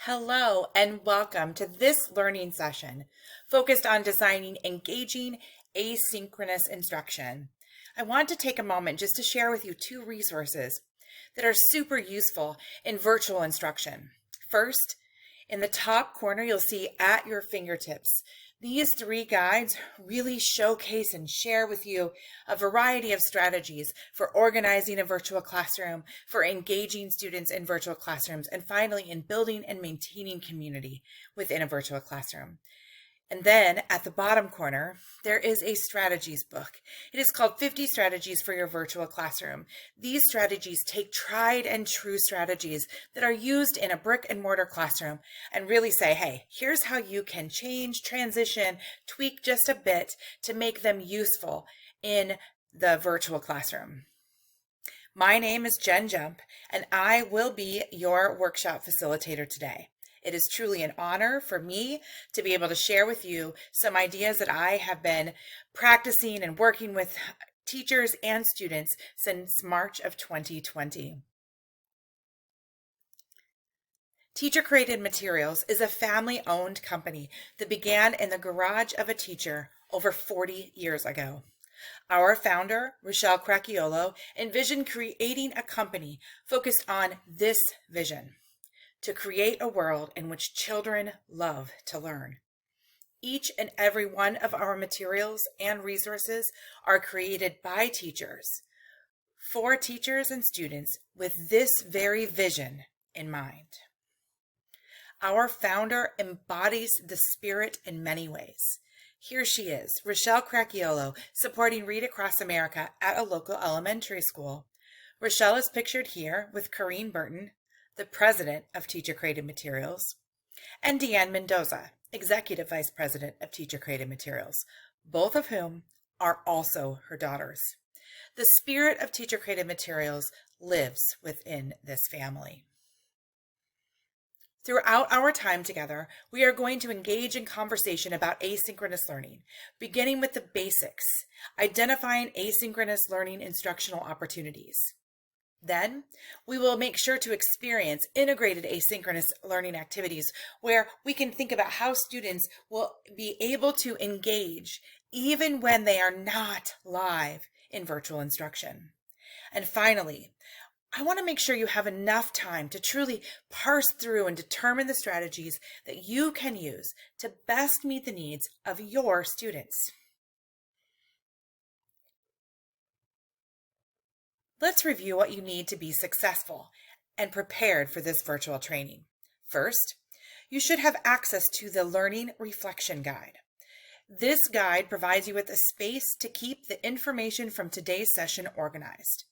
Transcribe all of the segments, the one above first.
Hello and welcome to this learning session focused on designing engaging asynchronous instruction. I want to take a moment just to share with you two resources that are super useful in virtual instruction. First, in the top corner, you'll see at your fingertips. These three guides really showcase and share with you a variety of strategies for organizing a virtual classroom, for engaging students in virtual classrooms, and finally in building and maintaining community within a virtual classroom. And then at the bottom corner, there is a strategies book. It is called 50 Strategies for Your Virtual Classroom. These strategies take tried and true strategies that are used in a brick and mortar classroom and really say, hey, here's how you can change, transition, tweak just a bit to make them useful in the virtual classroom. My name is Jen Jump, and I will be your workshop facilitator today. It is truly an honor for me to be able to share with you some ideas that I have been practicing and working with teachers and students since March of 2020. Teacher Created Materials is a family-owned company that began in the garage of a teacher over 40 years ago. Our founder, Rochelle Cracchiolo, envisioned creating a company focused on this vision: to create a world in which children love to learn. Each and every one of our materials and resources are created by teachers, for teachers and students with this very vision in mind. Our founder embodies the spirit in many ways. Here she is, Rochelle Cracchiolo, supporting Read Across America at a local elementary school. Rochelle is pictured here with Corrine Burton, the president of Teacher Created Materials, and Deanne Mendoza, executive vice president of Teacher Created Materials, both of whom are also her daughters. The spirit of Teacher Created Materials lives within this family. Throughout our time together, we are going to engage in conversation about asynchronous learning, beginning with the basics, identifying asynchronous learning instructional opportunities. Then, we will make sure to experience integrated asynchronous learning activities where we can think about how students will be able to engage even when they are not live in virtual instruction. And finally, I want to make sure you have enough time to truly parse through and determine the strategies that you can use to best meet the needs of your students. Let's review what you need to be successful and prepared for this virtual training. First, you should have access to the Learning Reflection Guide. This guide provides you with a space to keep the information from today's session organized.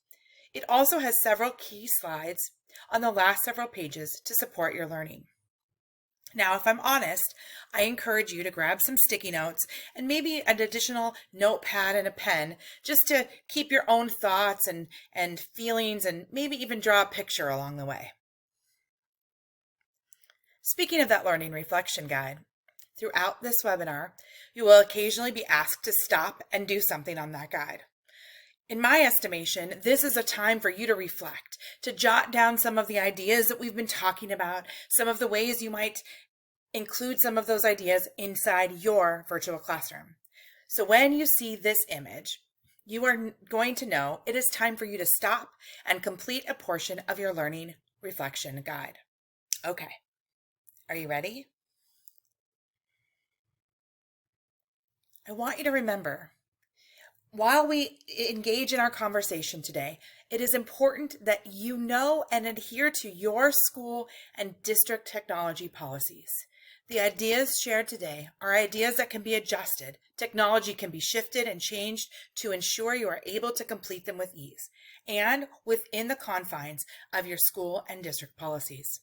It also has several key slides on the last several pages to support your learning. Now, if I'm honest, I encourage you to grab some sticky notes and maybe an additional notepad and a pen just to keep your own thoughts and feelings and maybe even draw a picture along the way. Speaking of that Learning Reflection Guide, throughout this webinar, you will occasionally be asked to stop and do something on that guide. In my estimation, this is a time for you to reflect, to jot down some of the ideas that we've been talking about, some of the ways you might include some of those ideas inside your virtual classroom. So when you see this image, you are going to know it is time for you to stop and complete a portion of your Learning Reflection Guide. Okay, are you ready? I want you to remember, while we engage in our conversation today, it is important that you know and adhere to your school and district technology policies. The ideas shared today are ideas that can be adjusted. Technology can be shifted and changed to ensure you are able to complete them with ease and within the confines of your school and district policies.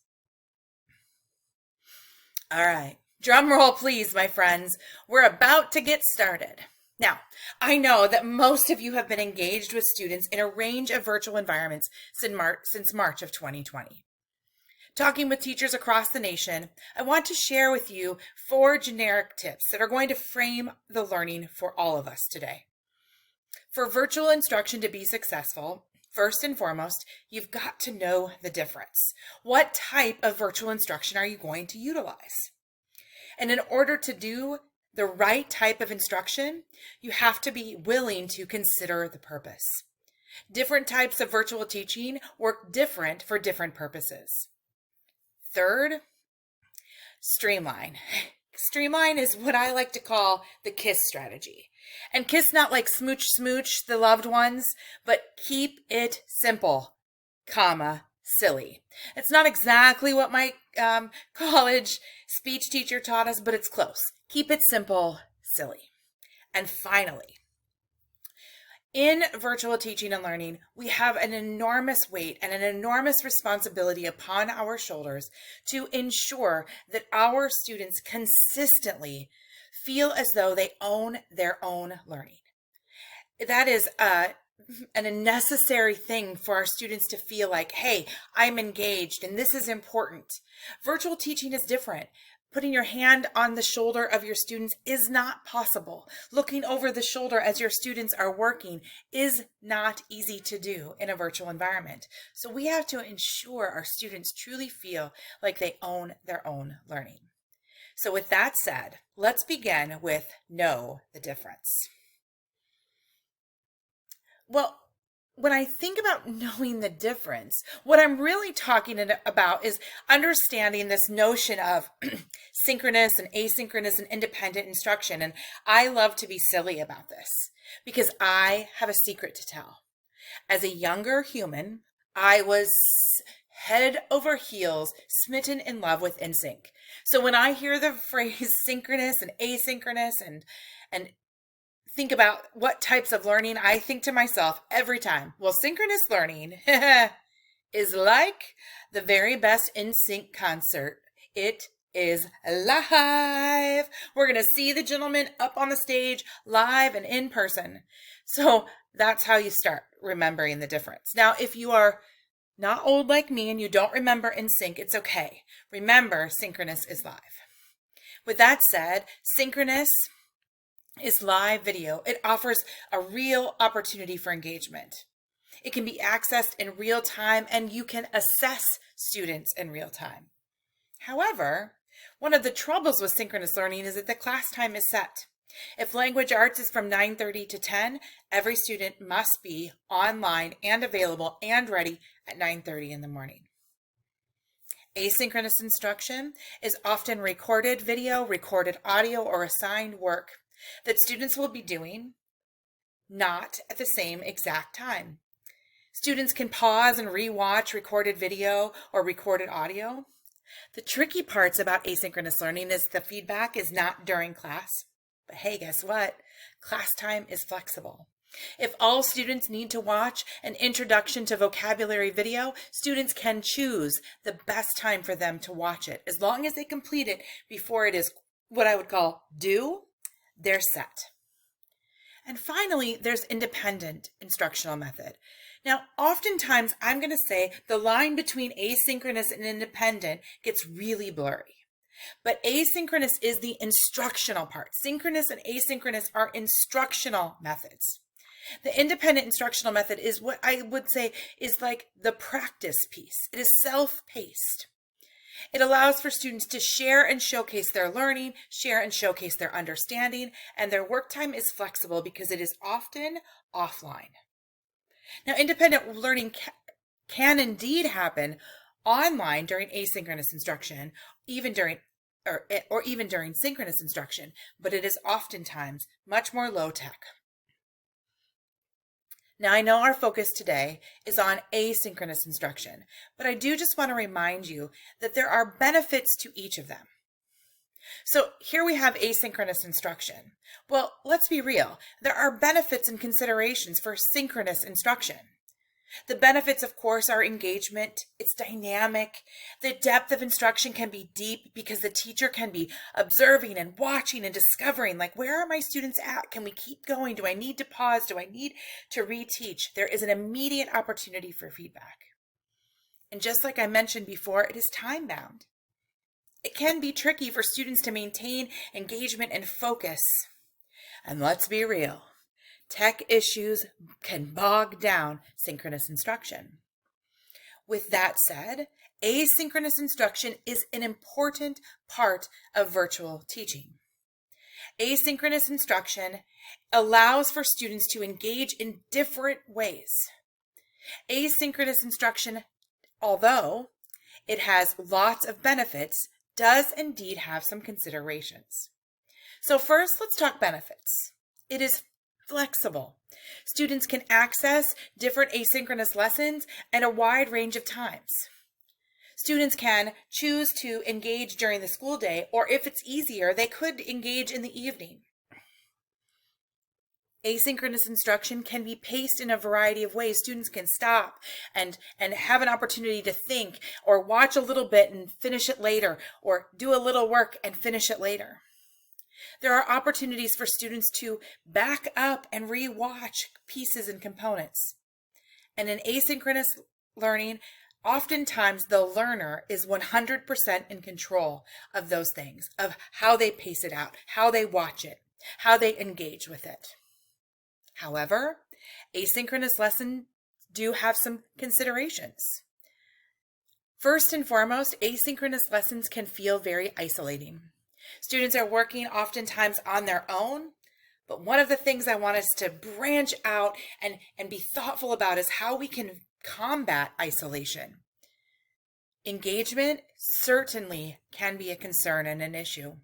All right, drum roll please, my friends. We're about to get started. Now, I know that most of you have been engaged with students in a range of virtual environments since March of 2020. Talking with teachers across the nation, I want to share with you 4 generic tips that are going to frame the learning for all of us today. For virtual instruction to be successful, First and foremost, you've got to know the difference. What type of virtual instruction are you going to utilize? And in order to do the right type of instruction, you have to be willing to consider the purpose. Different types of virtual teaching work different for different purposes. Third, streamline. Streamline is what I like to call the KISS strategy. And KISS not like smooch smooch the loved ones, but keep it simple, comma, silly. It's not exactly what my college speech teacher taught us, but it's close. Keep it simple, silly. And finally, in virtual teaching and learning, we have an enormous weight and an enormous responsibility upon our shoulders to ensure that our students consistently feel as though they own their own learning. That is a necessary thing for our students to feel like, hey, I'm engaged and this is important. Virtual teaching is different. Putting your hand on the shoulder of your students is not possible. Looking over the shoulder as your students are working is not easy to do in a virtual environment. So we have to ensure our students truly feel like they own their own learning. So with that said, let's begin with know the difference. Well, when I think about knowing the difference, what I'm really talking about is understanding this notion of synchronous and asynchronous and independent instruction. And I love to be silly about this because I have a secret to tell. As a younger human, I was head over heels smitten in love with NSYNC. So when I hear the phrase synchronous and asynchronous and think about what types of learning, I think to myself every time, well, synchronous learning is like the very best NSYNC concert. It is live. We're going to see the gentleman up on the stage live and in person. So that's how you start remembering the difference. Now, if you are not old like me and you don't remember NSYNC, it's okay. Remember, synchronous is live. With that said, synchronous is live video. It offers a real opportunity for engagement. It can be accessed in real time and you can assess students in real time. However, one of the troubles with synchronous learning is that the class time is set. If language arts is from 9:30 to 10, every student must be online and available and ready at 9:30 in the morning. Asynchronous instruction is often recorded video, recorded audio, or assigned work that students will be doing not at the same exact time. Students can pause and re-watch recorded video or recorded audio. The tricky parts about asynchronous learning is the feedback is not during class. But hey, guess what? Class time is flexible. If all students need to watch an introduction to vocabulary video, students can choose the best time for them to watch it. As long as they complete it before it is what I would call due, they're set. And finally, there's independent instructional method. Now, oftentimes I'm going to say the line between asynchronous and independent gets really blurry. But asynchronous is the instructional part. Synchronous and asynchronous are instructional methods. The independent instructional method is what I would say is like the practice piece. It is self-paced. It allows for students to share and showcase their learning, share and showcase their understanding, and their work time is flexible because it is often offline. Now, independent learning can indeed happen online during asynchronous instruction, even during or even during synchronous instruction, but it is oftentimes much more low tech. Now, I know our focus today is on asynchronous instruction, but I do just want to remind you that there are benefits to each of them. So here we have asynchronous instruction. Well, let's be real. There are benefits and considerations for synchronous instruction. The benefits, of course, are engagement. It's dynamic. The depth of instruction can be deep because the teacher can be observing and watching and discovering, like, where are my students at? Can we keep going? Do I need to pause? Do I need to reteach? There is an immediate opportunity for feedback. And just like I mentioned before, it is time-bound. It can be tricky for students to maintain engagement and focus. And let's be real. Tech issues can bog down synchronous instruction. With that said, asynchronous instruction is an important part of virtual teaching. Asynchronous instruction allows for students to engage in different ways. Asynchronous instruction, although it has lots of benefits, does indeed have some considerations. So first, let's talk benefits. It is flexible. Students can access different asynchronous lessons at a wide range of times. Students can choose to engage during the school day, or if it's easier, they could engage in the evening. Asynchronous instruction can be paced in a variety of ways. Students can stop and have an opportunity to think, or watch a little bit and finish it later, or do a little work and finish it later. There are opportunities for students to back up and re-watch pieces and components. And in asynchronous learning, oftentimes the learner is 100% in control of those things, of how they pace it out, how they watch it, how they engage with it. However, asynchronous lessons do have some considerations. First and foremost, asynchronous lessons can feel very isolating. Students are working oftentimes on their own, but one of the things I want us to branch out and be thoughtful about is how we can combat isolation. Engagement certainly can be a concern and an issue.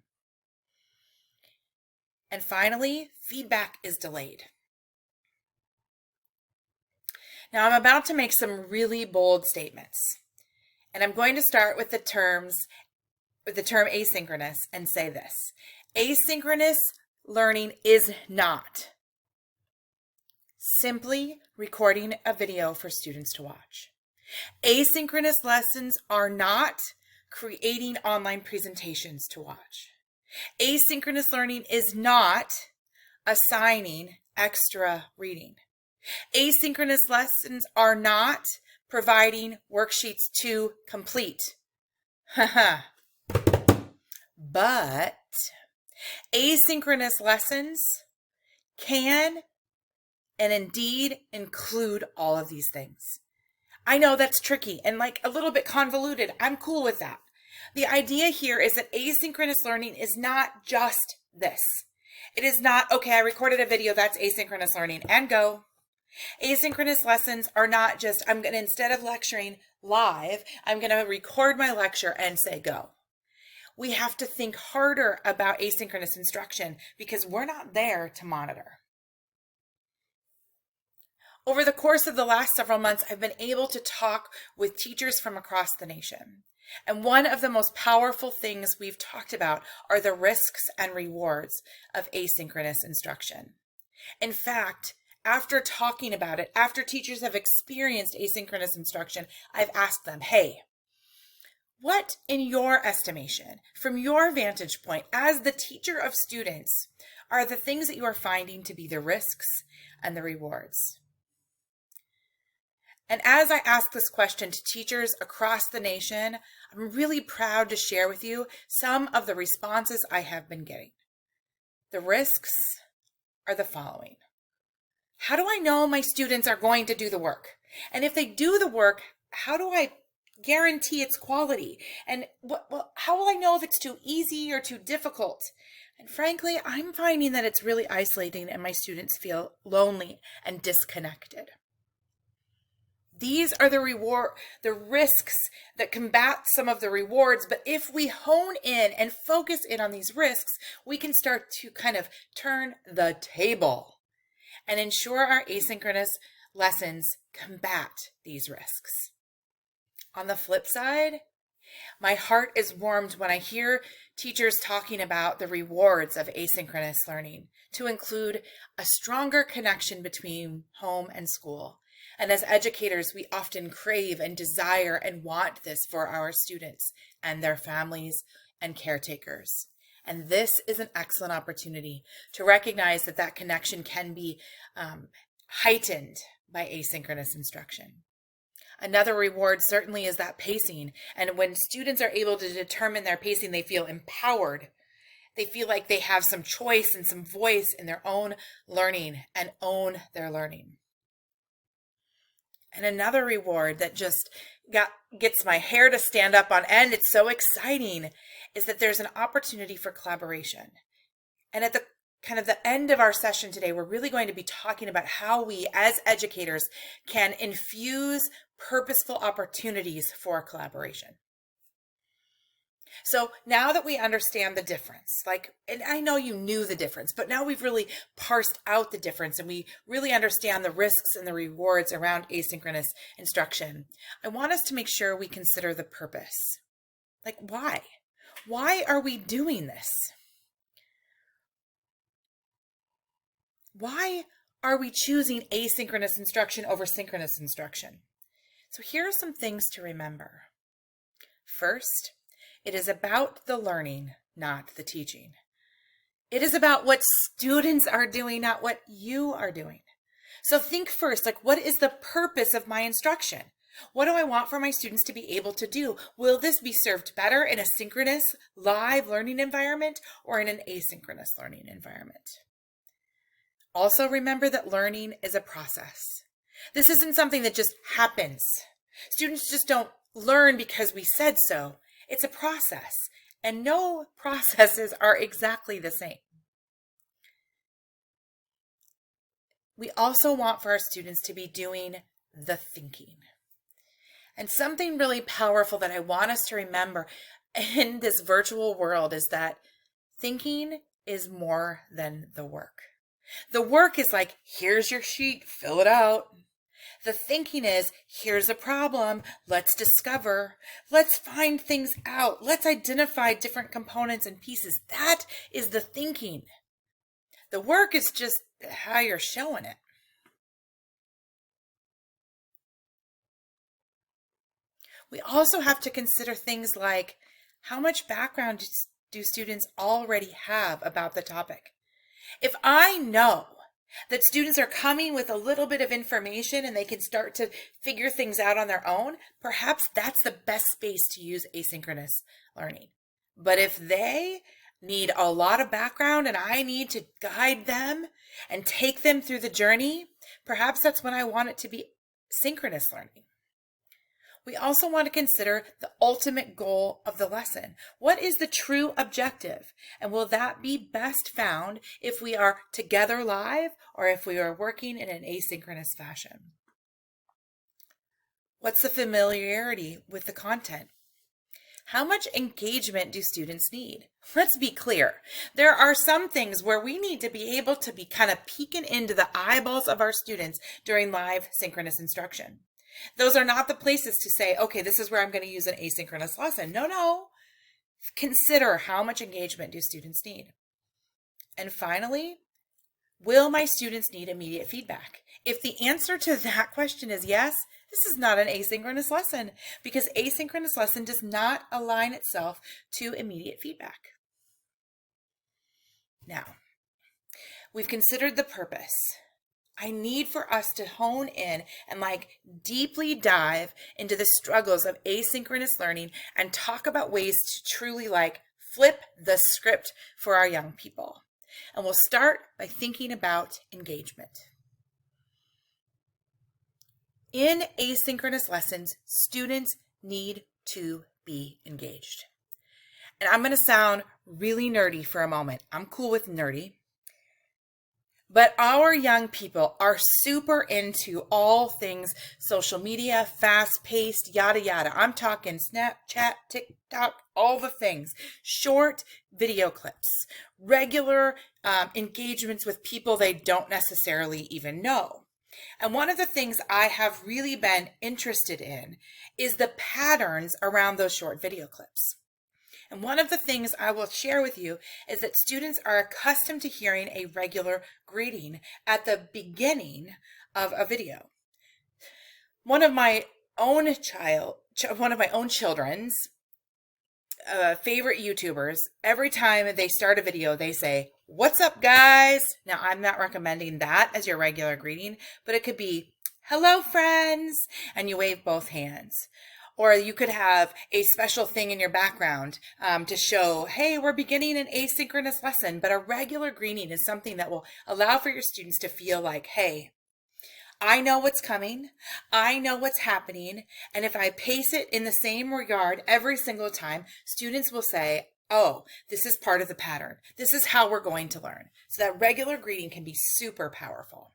And finally, feedback is delayed. Now I'm about to make some really bold statements, and I'm going to start with the term asynchronous and say this. Asynchronous learning is not simply recording a video for students to watch. Asynchronous lessons are not creating online presentations to watch. Asynchronous learning is not assigning extra reading. Asynchronous lessons are not providing worksheets to complete. But asynchronous lessons can and indeed include all of these things. I know that's tricky and like a little bit convoluted. I'm cool with that. The idea here is that asynchronous learning is not just this. It is not, okay, I recorded a video, that's asynchronous learning, and go. Asynchronous lessons are not just, I'm going to, instead of lecturing live, I'm going to record my lecture and say go. We have to think harder about asynchronous instruction because we're not there to monitor. Over the course of the last several months, I've been able to talk with teachers from across the nation. And one of the most powerful things we've talked about are the risks and rewards of asynchronous instruction. In fact, after talking about it, after teachers have experienced asynchronous instruction, I've asked them, hey, what, in your estimation, from your vantage point, as the teacher of students, are the things that you are finding to be the risks and the rewards? And as I ask this question to teachers across the nation, I'm really proud to share with you some of the responses I have been getting. The risks are the following. How do I know my students are going to do the work? And if they do the work, how do I guarantee its quality? And how will I know if it's too easy or too difficult? And frankly, I'm finding that it's really isolating and my students feel lonely and disconnected. These are the risks that combat some of the rewards, but if we hone in and focus in on these risks, we can start to kind of turn the table and ensure our asynchronous lessons combat these risks. On the flip side, my heart is warmed when I hear teachers talking about the rewards of asynchronous learning, to include a stronger connection between home and school. And as educators, we often crave and desire and want this for our students and their families and caretakers. And this is an excellent opportunity to recognize that that connection can be heightened by asynchronous instruction. Another reward certainly is that pacing. And when students are able to determine their pacing, they feel empowered They feel like they have some choice and some voice in their own learning and own their learning. And another reward that just gets my hair to stand up on end, it's so exciting, is that there's an opportunity for collaboration. And at the kind of the end of our session today, we're really going to be talking about how we as educators can infuse purposeful opportunities for collaboration. So now that we understand the difference, and I know you knew the difference, but now we've really parsed out the difference and we really understand the risks and the rewards around asynchronous instruction. I want us to make sure we consider the purpose. Like, why? Why are we doing this? Why are we choosing asynchronous instruction over synchronous instruction? So here are some things to remember. First, it is about the learning, not the teaching. It is about what students are doing, not what you are doing. So think first, what is the purpose of my instruction? What do I want for my students to be able to do? Will this be served better in a synchronous live learning environment or in an asynchronous learning environment? Also remember that learning is a process. This isn't something that just happens. Students just don't learn because we said so. It's a process, and no processes are exactly the same. We also want for our students to be doing the thinking. And something really powerful that I want us to remember in this virtual world is that thinking is more than the work. The work is here's your sheet, fill it out. The thinking is, here's a problem, let's discover, let's find things out, let's identify different components and pieces. That is the thinking. The work is just how you're showing it. We also have to consider things like, how much background do students already have about the topic? If I know that students are coming with a little bit of information and they can start to figure things out on their own, perhaps that's the best space to use asynchronous learning. But if they need a lot of background and I need to guide them and take them through the journey, perhaps that's when I want it to be synchronous learning. We also want to consider the ultimate goal of the lesson. What is the true objective? And will that be best found if we are together live or if we are working in an asynchronous fashion? What's the familiarity with the content? How much engagement do students need? Let's be clear. There are some things where we need to be able to be kind of peeking into the eyeballs of our students during live synchronous instruction. Those are not the places to say, okay, this is where I'm going to use an asynchronous lesson. No. Consider how much engagement do students need. And finally, will my students need immediate feedback? If the answer to that question is yes, this is not an asynchronous lesson because asynchronous lesson does not align itself to immediate feedback. Now, we've considered the purpose. I need for us to hone in and deeply dive into the struggles of asynchronous learning and talk about ways to truly flip the script for our young people. And we'll start by thinking about engagement. In asynchronous lessons, students need to be engaged. And I'm going to sound really nerdy for a moment. I'm cool with nerdy. But our young people are super into all things social media, fast-paced, yada, yada. I'm talking Snapchat, TikTok, all the things. Short video clips, regular engagements with people they don't necessarily even know. And one of the things I have really been interested in is the patterns around those short video clips. And one of the things I will share with you is that students are accustomed to hearing a regular greeting at the beginning of a video. One of my own children's favorite YouTubers, every time they start a video, they say, "What's up, guys?" Now, I'm not recommending that as your regular greeting, but it could be, "Hello, friends," and you wave both hands. Or you could have a special thing in your background to show, hey, we're beginning an asynchronous lesson, but a regular greeting is something that will allow for your students to feel like, hey, I know what's coming, I know what's happening, and if I pace it in the same regard every single time, students will say, oh, this is part of the pattern. This is how we're going to learn. So that regular greeting can be super powerful.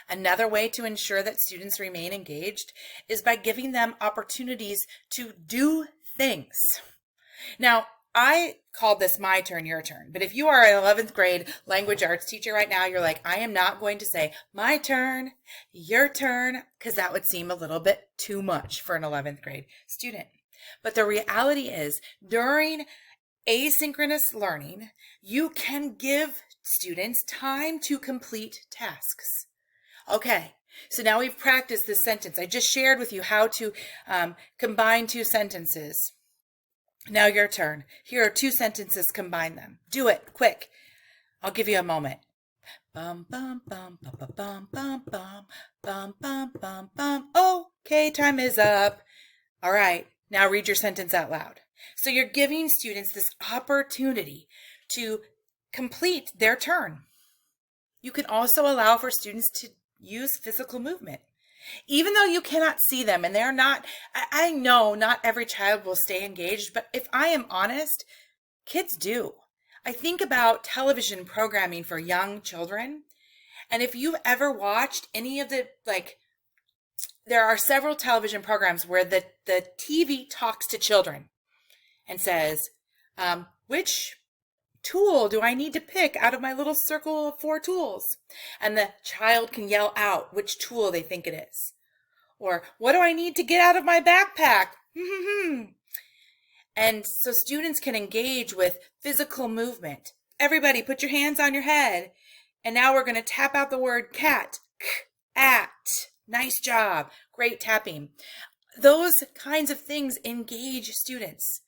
Another way to ensure that students remain engaged is by giving them opportunities to do things. Now, I called this my turn, your turn. But if you are an 11th grade language arts teacher right now, you're like, I am not going to say my turn, your turn, because that would seem a little bit too much for an 11th grade student. But the reality is, during asynchronous learning, you can give students time to complete tasks. Okay, so now we've practiced this sentence. I just shared with you how to combine two sentences. Now your turn. Here are two sentences, combine them. Do it, quick. I'll give you a moment. Bum, bum, bum, bum, bum, bum, bum, bum, bum, bum, bum. Okay, time is up. All right, now read your sentence out loud. So you're giving students this opportunity to complete their turn. You can also allow for students to use physical movement. Even though you cannot see them and they're not, I know not every child will stay engaged, but if I am honest, kids do. I think about television programming for young children. And if you've ever watched any of the, there are several television programs where the TV talks to children and says, which tool do I need to pick out of my little circle of 4 tools? And the child can yell out which tool they think it is. Or, what do I need to get out of my backpack? And so students can engage with physical movement. Everybody put your hands on your head. And now we're going to tap out the word cat. At. Nice job. Great tapping. Those kinds of things engage students.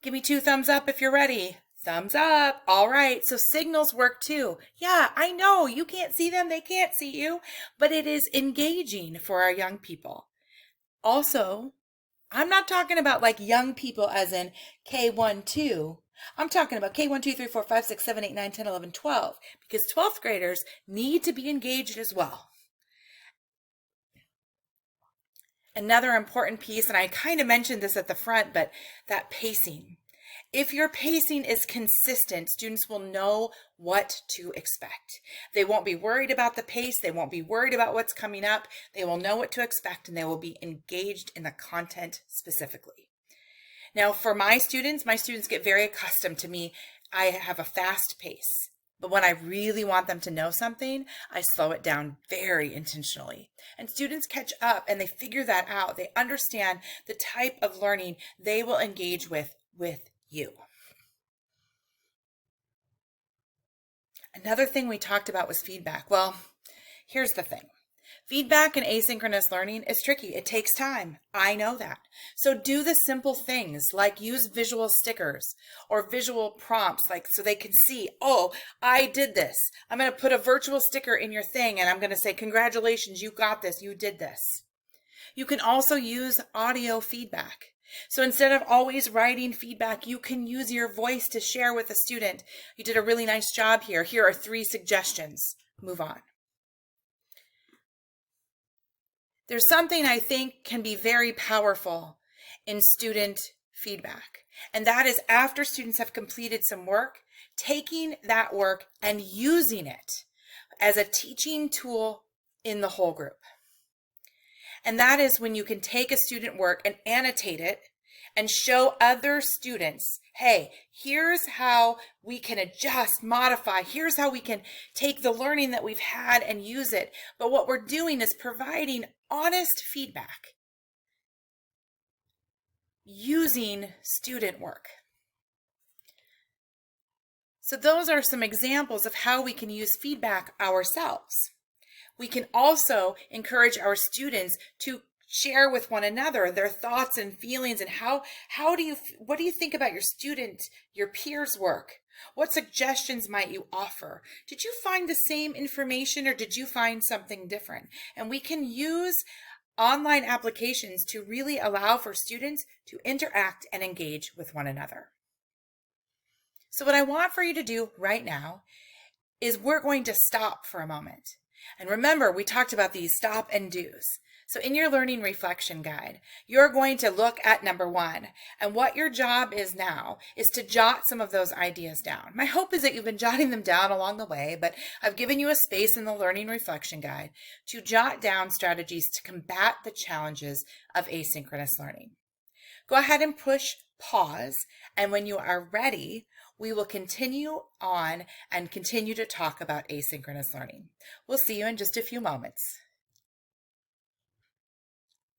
Give me 2 thumbs up if you're ready. Thumbs up. All right. So signals work too. Yeah, I know you can't see them. They can't see you, but it is engaging for our young people. Also, I'm not talking about like young people as in K1, 2. I'm talking about K1, 2, 3, 4, 5, 6, 7, 8, 9, 10, 11, 12, because 12th graders need to be engaged as well. Another important piece, and I kind of mentioned this at the front, but that pacing. If your pacing is consistent, students will know what to expect. They won't be worried about the pace. They won't be worried about what's coming up. They will know what to expect, and they will be engaged in the content specifically. Now, for my students get very accustomed to me. I have a fast pace, but when I really want them to know something, I slow it down very intentionally. And students catch up and they figure that out. They understand the type of learning they will engage with you. Another thing we talked about was feedback. Well, here's the thing. Feedback in asynchronous learning is tricky. It takes time. I know that. So do the simple things like use visual stickers or visual prompts, so they can see, oh, I did this. I'm going to put a virtual sticker in your thing and I'm going to say, congratulations, you got this, you did this. You can also use audio feedback. So instead of always writing feedback, you can use your voice to share with a student. You did a really nice job here. Here are 3 suggestions. Move on. There's something I think can be very powerful in student feedback, and that is after students have completed some work, taking that work and using it as a teaching tool in the whole group. And that is when you can take a student work and annotate it and show other students, hey, here's how we can adjust, modify, here's how we can take the learning that we've had and use it. But what we're doing is providing honest feedback using student work. So those are some examples of how we can use feedback ourselves. We can also encourage our students to share with one another their thoughts and feelings and what do you think about your student, your peers' work? What suggestions might you offer? Did you find the same information or did you find something different? And we can use online applications to really allow for students to interact and engage with one another. So what I want for you to do right now is we're going to stop for a moment. And remember, we talked about these stop and do's. So in your learning reflection guide, you're going to look at number 1. And what your job is now is to jot some of those ideas down. My hope is that you've been jotting them down along the way, but I've given you a space in the learning reflection guide to jot down strategies to combat the challenges of asynchronous learning. Go ahead and push pause, and when you are ready, we will continue on and continue to talk about asynchronous learning. We'll see you in just a few moments.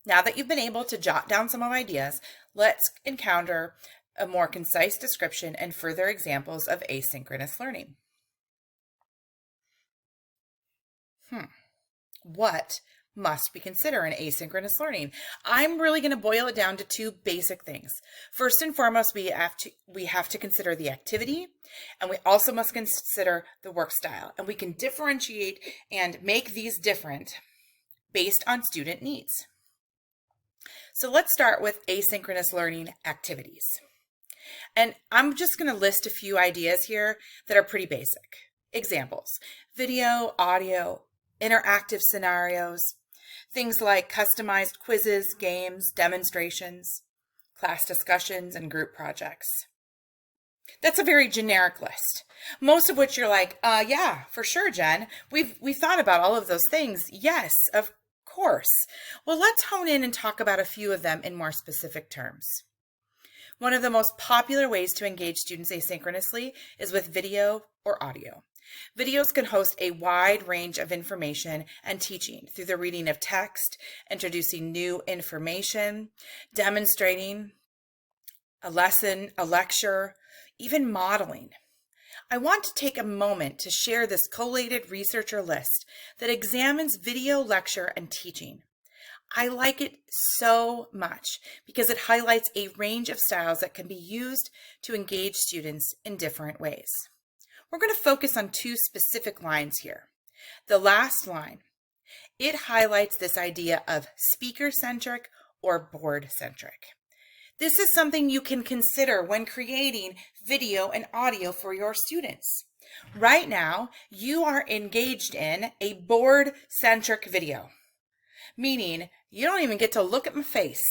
Now that you've been able to jot down some of my ideas, let's encounter a more concise description and further examples of asynchronous learning. What must we consider in asynchronous learning? I'm really going to boil it down to 2 basic things. First and foremost, we have to consider the activity, and we also must consider the work style. And we can differentiate and make these different based on student needs. So let's start with asynchronous learning activities. And I'm just going to list a few ideas here that are pretty basic. Examples: video, audio, interactive scenarios, things like customized quizzes, games, demonstrations, class discussions, and group projects. That's a very generic list, most of which you're like, yeah, for sure, Jen. We've thought about all of those things. Yes, of course. Well, let's hone in and talk about a few of them in more specific terms. One of the most popular ways to engage students asynchronously is with video or audio. Videos can host a wide range of information and teaching through the reading of text, introducing new information, demonstrating a lesson, a lecture, even modeling. I want to take a moment to share this collated researcher list that examines video, lecture, and teaching. I like it so much because it highlights a range of styles that can be used to engage students in different ways. We're going to focus on 2 specific lines here. The last line, it highlights this idea of speaker-centric or board-centric. This is something you can consider when creating video and audio for your students. Right now, you are engaged in a board-centric video, meaning you don't even get to look at my face.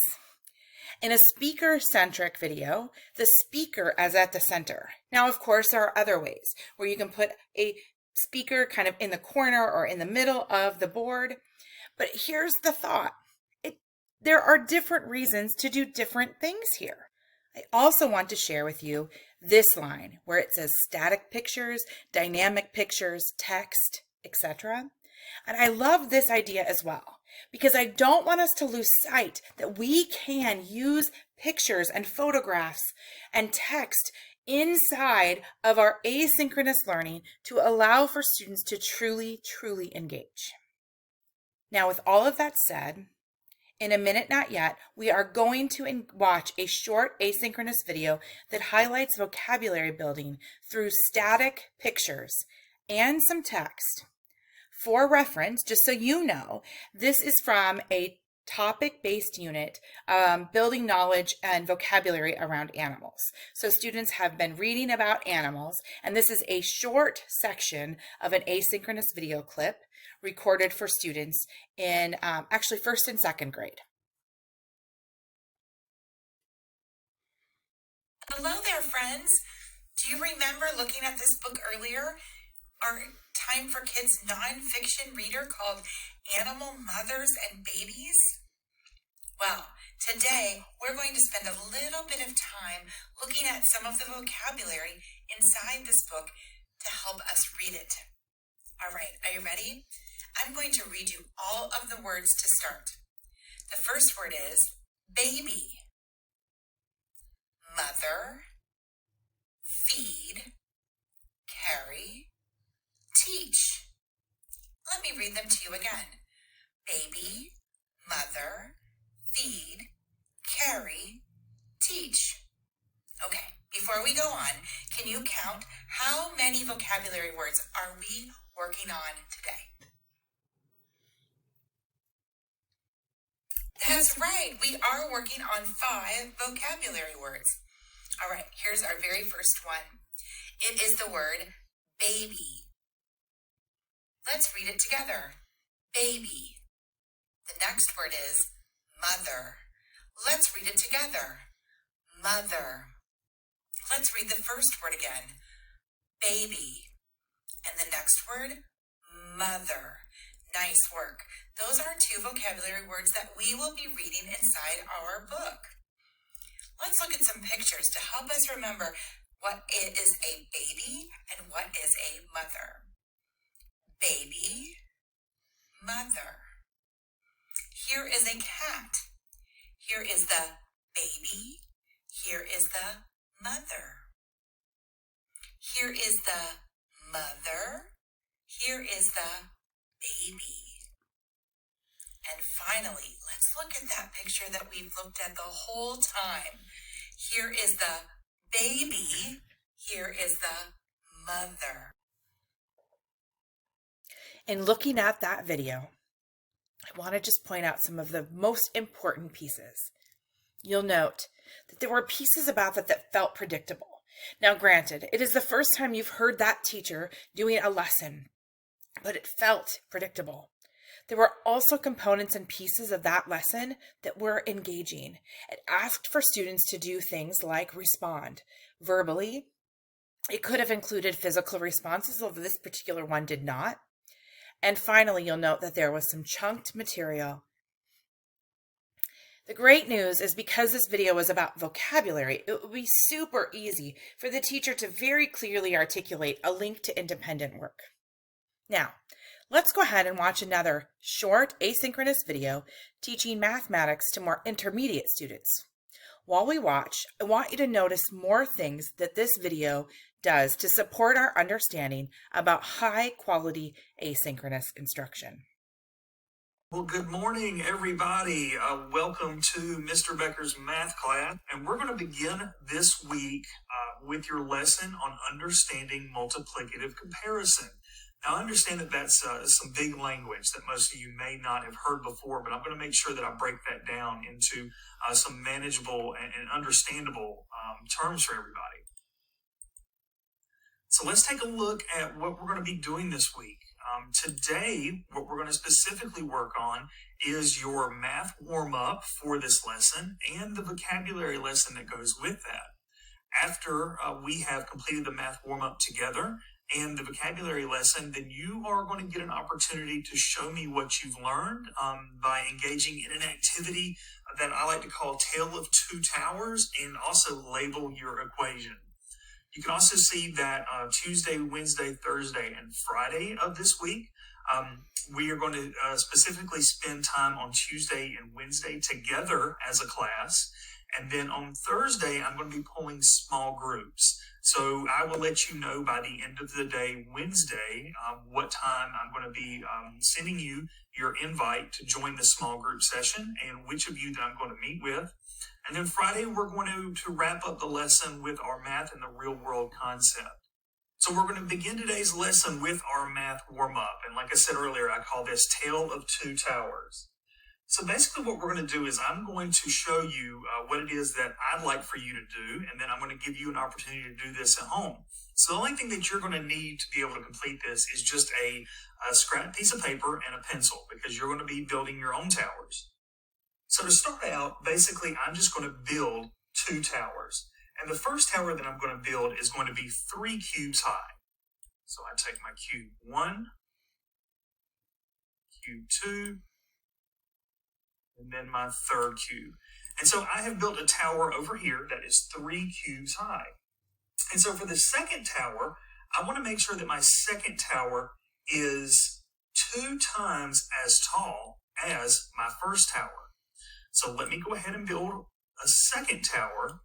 In a speaker-centric video, the speaker is at the center. Now, of course, there are other ways where you can put a speaker kind of in the corner or in the middle of the board. But here's the thought. There are different reasons to do different things here. I also want to share with you this line where it says static pictures, dynamic pictures, text, etc. And I love this idea as well, because I don't want us to lose sight that we can use pictures and photographs and text inside of our asynchronous learning to allow for students to truly engage. Now, with all of that said, in a minute not yet, we are going to watch a short asynchronous video that highlights vocabulary building through static pictures and some text. For reference, just so you know, this is from a topic-based unit, building knowledge and vocabulary around animals. So students have been reading about animals, and this is a short section of an asynchronous video clip recorded for students in actually 1st and 2nd grade. Hello there, friends. Do you remember looking at this book earlier? Our Time for Kids nonfiction reader called Animal Mothers and Babies? Well, today we're going to spend a little bit of time looking at some of the vocabulary inside this book to help us read it. All right, are you ready? I'm going to read you all of the words to start. The first word is baby, mother, feed, carry, teach. Let me read them to you again. Baby, mother, feed, carry, teach. Okay, before we go on, can you count how many vocabulary words are we working on today? That's right. We are working on 5 vocabulary words. All right, here's our very first one. It is the word baby. Let's read it together. Baby. The next word is mother. Let's read it together. Mother. Let's read the first word again. Baby. And the next word, mother. Nice work. Those are 2 vocabulary words that we will be reading inside our book. Let's look at some pictures to help us remember what is a baby and what is a mother. Baby, mother. Here is a cat. Here is the baby. Here is the mother. Here is the mother. Here is the baby. And finally, let's look at that picture that we've looked at the whole time. Here is the baby. Here is the mother. In looking at that video, I want to just point out some of the most important pieces. You'll note that there were pieces about that felt predictable. Now, granted, it is the first time you've heard that teacher doing a lesson, but it felt predictable. There were also components and pieces of that lesson that were engaging. It asked for students to do things like respond verbally. It could have included physical responses, although this particular one did not. And finally, you'll note that there was some chunked material. The great news is because this video was about vocabulary, it would be super easy for the teacher to very clearly articulate a link to independent work. Now, let's go ahead and watch another short asynchronous video teaching mathematics to more intermediate students. While we watch, I want you to notice more things that this video does to support our understanding about high-quality asynchronous instruction. Well, good morning, everybody. Welcome to Mr. Becker's math class. And we're going to begin this week with your lesson on understanding multiplicative comparison. Now, I understand that that's some big language that most of you may not have heard before, but I'm going to make sure that I break that down into some manageable and understandable terms for everybody. So let's take a look at what we're going to be doing this week. Today, what we're going to specifically work on is your math warm-up for this lesson and the vocabulary lesson that goes with that. After we have completed the math warm-up together and the vocabulary lesson, then you are going to get an opportunity to show me what you've learned by engaging in an activity that I like to call Tale of Two Towers, and also label your equation. You can also see that Tuesday, Wednesday, Thursday, and Friday of this week, we are going to specifically spend time on Tuesday and Wednesday together as a class. And then on Thursday, I'm going to be pulling small groups. So I will let you know by the end of the day, Wednesday, what time I'm going to be sending you your invite to join the small group session and which of you that I'm going to meet with. And then Friday, we're going to wrap up the lesson with our math and the real world concept. So we're going to begin today's lesson with our math warm-up. And like I said earlier, I call this Tale of Two Towers. So basically what we're going to do is I'm going to show you what it is that I'd like for you to do, and then I'm going to give you an opportunity to do this at home. So the only thing that you're going to need to be able to complete this is just a scrap piece of paper and a pencil, because you're going to be building your own towers. So to start out, basically, I'm just going to build 2 towers. And the first tower that I'm going to build is going to be 3 cubes high. So I take my cube 1, cube 2, and then my third cube. And so I have built a tower over here that is 3 cubes high. And so for the second tower, I want to make sure that my second tower is 2 times as tall as my first tower. So let me go ahead and build a second tower.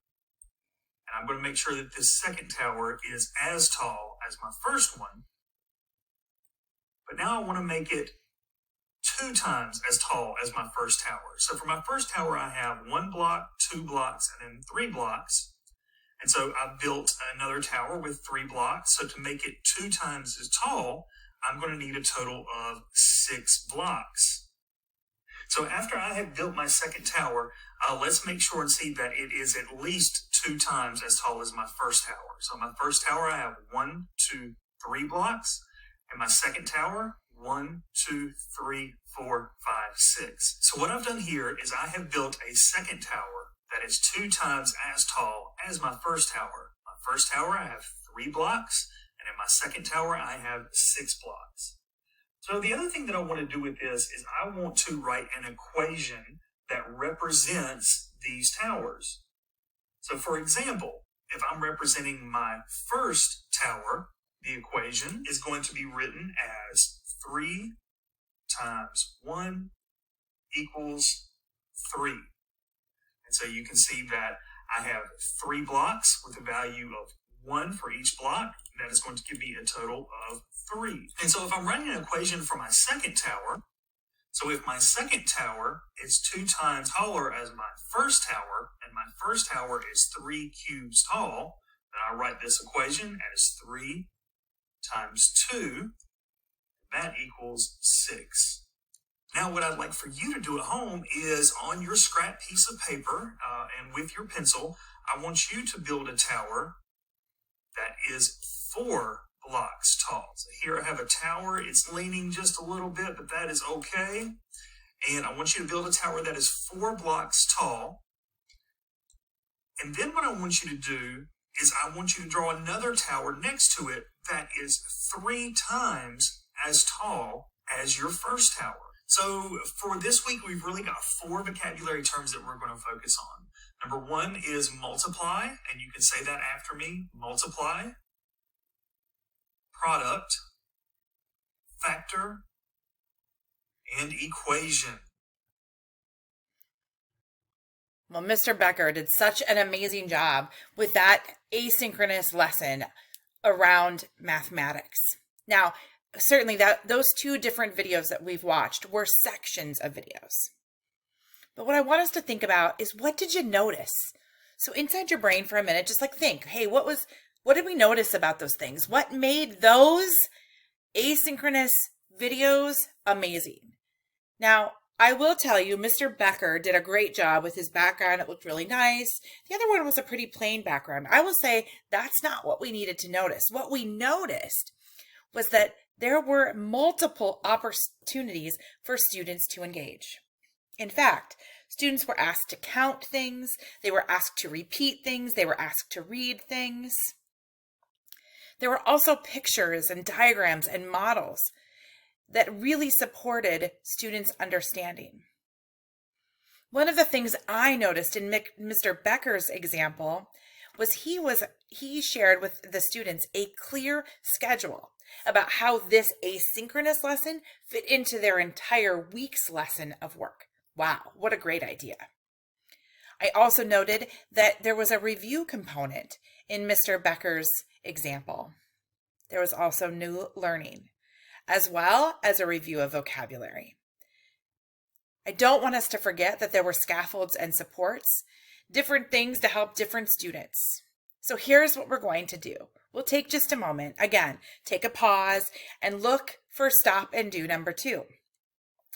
And I'm going to make sure that this second tower is as tall as my first one. But now I want to make it 2 times as tall as my first tower. So for my first tower, I have 1 block, 2 blocks, and then 3 blocks. And so I've built another tower with 3 blocks. So to make it 2 times as tall, I'm going to need a total of 6 blocks. So after I have built my second tower, let's make sure and see that it is at least 2 times as tall as my first tower. So my first tower, I have 1, 2, 3 blocks. And my second tower, 1, 2, 3, 4, 5, 6. So what I've done here is I have built a second tower that is 2 times as tall as my first tower. My first tower, I have 3 blocks. And in my second tower, I have 6 blocks. So the other thing that I want to do with this is I want to write an equation that represents these towers. So for example, if I'm representing my first tower, the equation is going to be written as 3 times 1 equals 3. And so you can see that I have 3 blocks with a value of 1 for each block. That is going to give me a total of 3. And so if I'm writing an equation for my second tower, so if my second tower is 2 times taller as my first tower, and my first tower is 3 cubes tall, then I write this equation as 3 times 2, that equals 6. Now what I'd like for you to do at home is on your scrap piece of paper and with your pencil, I want you to build a tower that is 4 blocks tall. So here I have a tower, it's leaning just a little bit, but that is okay. And I want you to build a tower that is 4 blocks tall. And then what I want you to do is I want you to draw another tower next to it that is 3 times as tall as your first tower. So for this week, we've really got 4 vocabulary terms that we're going to focus on. Number 1 is multiply, and you can say that after me. Multiply, product, factor, and equation. Well, Mr. Becker did such an amazing job with that asynchronous lesson around mathematics. Now, certainly those 2 different videos that we've watched were sections of videos. But what I want us to think about is, what did you notice? So inside your brain for a minute, just think, hey, what did we notice about those things? What made those asynchronous videos amazing? Now, I will tell you, Mr. Becker did a great job with his background. It looked really nice. The other one was a pretty plain background. I will say that's not what we needed to notice. What we noticed was that there were multiple opportunities for students to engage. In fact, students were asked to count things, they were asked to repeat things, they were asked to read things. There were also pictures and diagrams and models that really supported students' understanding. One of the things I noticed in Mr. Becker's example was he shared with the students a clear schedule about how this asynchronous lesson fit into their entire week's lesson of work. Wow, what a great idea. I also noted that there was a review component in Mr. Becker's example. There was also new learning, as well as a review of vocabulary. I don't want us to forget that there were scaffolds and supports, different things to help different students. So here's what we're going to do. We'll take just a moment. Again, take a pause and look for stop and do number 2.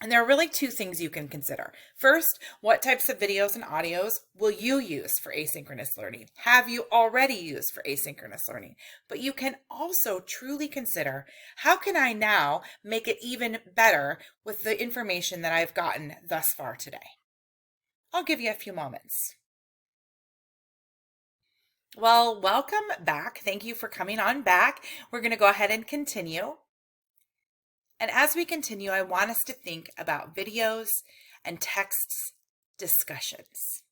And there are really 2 things you can consider. First, what types of videos and audios will you use for asynchronous learning? Have you already used for asynchronous learning? But you can also truly consider, how can I now make it even better with the information that I've gotten thus far today? I'll give you a few moments. Well, welcome back. Thank you for coming on back. We're going to go ahead and continue. And as we continue, I want us to think about videos and texts discussions.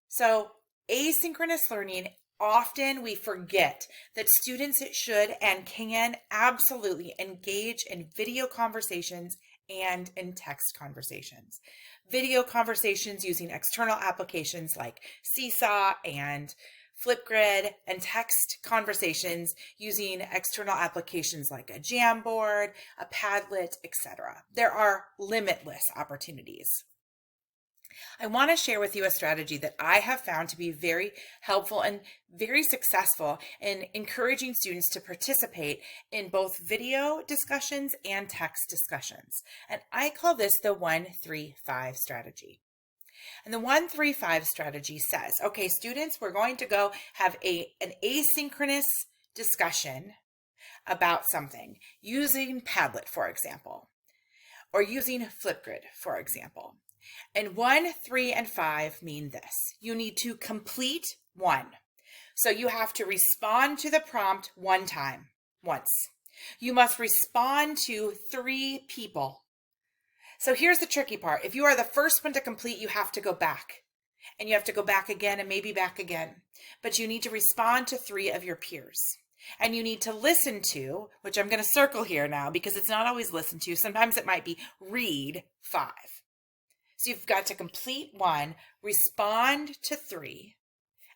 So asynchronous learning, often we forget that students should and can absolutely engage in video conversations and in text conversations. Video conversations using external applications like Seesaw and Flipgrid, and text conversations using external applications like a Jamboard, a Padlet, etc. There are limitless opportunities. I want to share with you a strategy that I have found to be very helpful and very successful in encouraging students to participate in both video discussions and text discussions. And I call this the 1-3-5 strategy. And the 1-3-5 strategy says, okay, students, we're going to go have an asynchronous discussion about something using Padlet, for example, or using Flipgrid, for example. And 1, 3, and 5 mean this. You need to complete one. So you have to respond to the prompt one time, once. You must respond to 3 people. So here's the tricky part. If you are the first one to complete, you have to go back. And you have to go back again and maybe back again. But you need to respond to 3 of your peers. And you need to listen to, which I'm going to circle here now because it's not always listen to. Sometimes it might be read 5. So you've got to complete 1, respond to 3,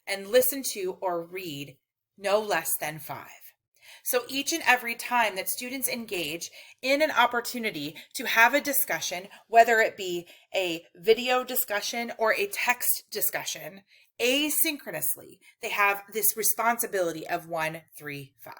and listen to or read no less than 5. So each and every time that students engage in an opportunity to have a discussion, whether it be a video discussion or a text discussion, asynchronously, they have this responsibility of 1, 3, 5.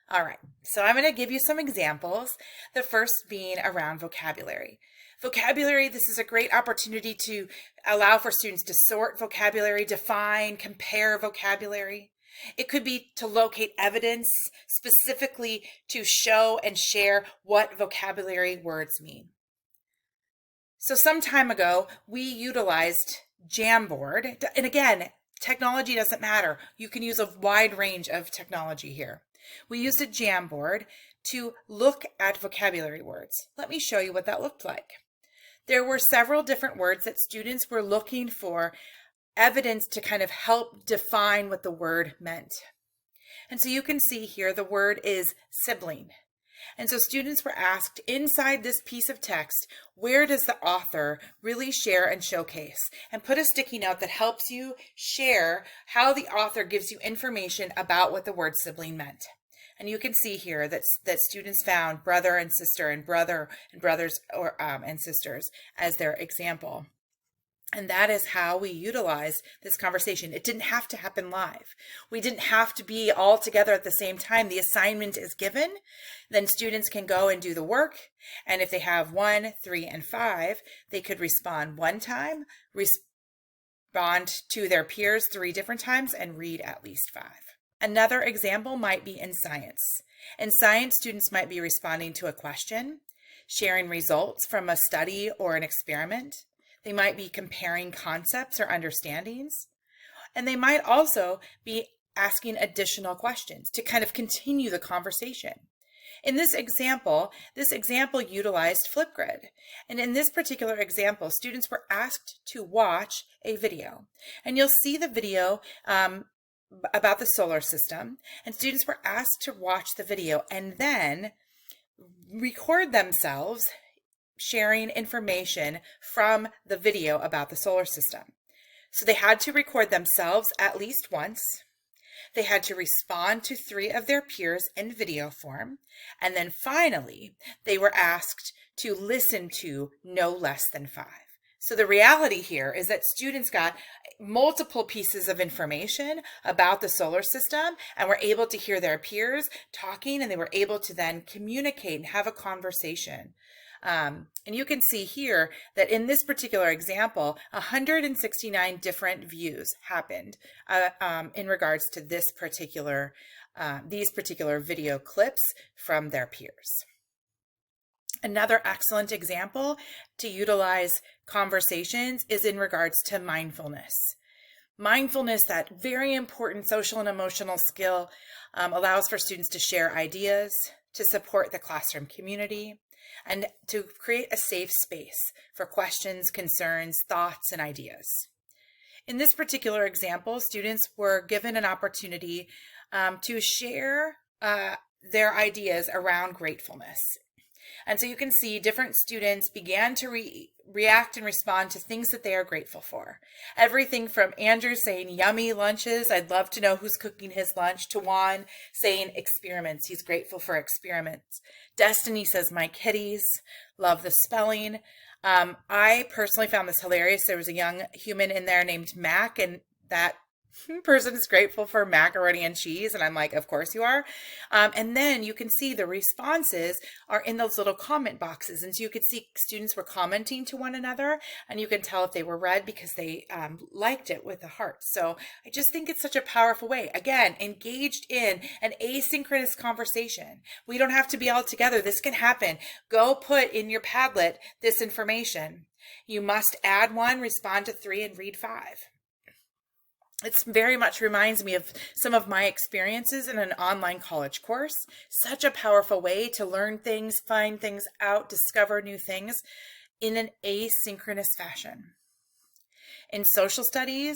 All right, so I'm going to give you some examples, the first being around vocabulary. Vocabulary, this is a great opportunity to allow for students to sort vocabulary, define, compare vocabulary. It could be to locate evidence, specifically to show and share what vocabulary words mean. So some time ago, we utilized Jamboard, and again, technology doesn't matter. You can use a wide range of technology here. We used a Jamboard to look at vocabulary words. Let me show you what that looked like. There were several different words that students were looking for evidence to kind of help define what the word meant. And so you can see here the word is sibling. And so students were asked inside this piece of text, where does the author really share and showcase? And put a sticky note that helps you share how the author gives you information about what the word sibling meant. And you can see here that students found brother and sister and brother and brothers or and sisters as their example. And that is how we utilize this conversation. It didn't have to happen live. We didn't have to be all together at the same time. The assignment is given, then students can go and do the work. And if they have 1, 3, and 5, they could respond one time, respond to their peers 3 different times, and read at least 5. Another example might be in science. In science, students might be responding to a question, sharing results from a study or an experiment. They might be comparing concepts or understandings. And they might also be asking additional questions to kind of continue the conversation. In this example utilized Flipgrid. And in this particular example, students were asked to watch a video. And you'll see the video about the solar system, and students were asked to watch the video and then record themselves sharing information from the video about the solar system. So they had to record themselves at least once. They had to respond to 3 of their peers in video form. And then finally, they were asked to listen to no less than 5. So the reality here is that students got multiple pieces of information about the solar system and were able to hear their peers talking, and they were able to then communicate and have a conversation. And you can see here that in this particular example, 169 different views happened in regards to these particular video clips from their peers. Another excellent example to utilize conversations is in regards to mindfulness. Mindfulness, that very important social and emotional skill, allows for students to share ideas, to support the classroom community, and to create a safe space for questions, concerns, thoughts, and ideas. In this particular example, students were given an opportunity to share their ideas around gratefulness. And so you can see different students began to react and respond to things that they are grateful for. Everything from Andrew saying yummy lunches, I'd love to know who's cooking his lunch, to Juan saying experiments, he's grateful for experiments. Destiny says my kitties, love the spelling. I personally found this hilarious. There was a young human in there named Mac, and that person is grateful for macaroni and cheese. And I'm like, of course you are. And then you can see the responses are in those little comment boxes. And so you could see students were commenting to one another, and you can tell if they were read because they liked it with the heart. So I just think it's such a powerful way. Again, engaged in an asynchronous conversation. We don't have to be all together. This can happen. Go put in your Padlet this information. You must add 1, respond to 3, and read 5. It's very much reminds me of some of my experiences in an online college course. Such a powerful way to learn things, find things out, discover new things in an asynchronous fashion. In social studies,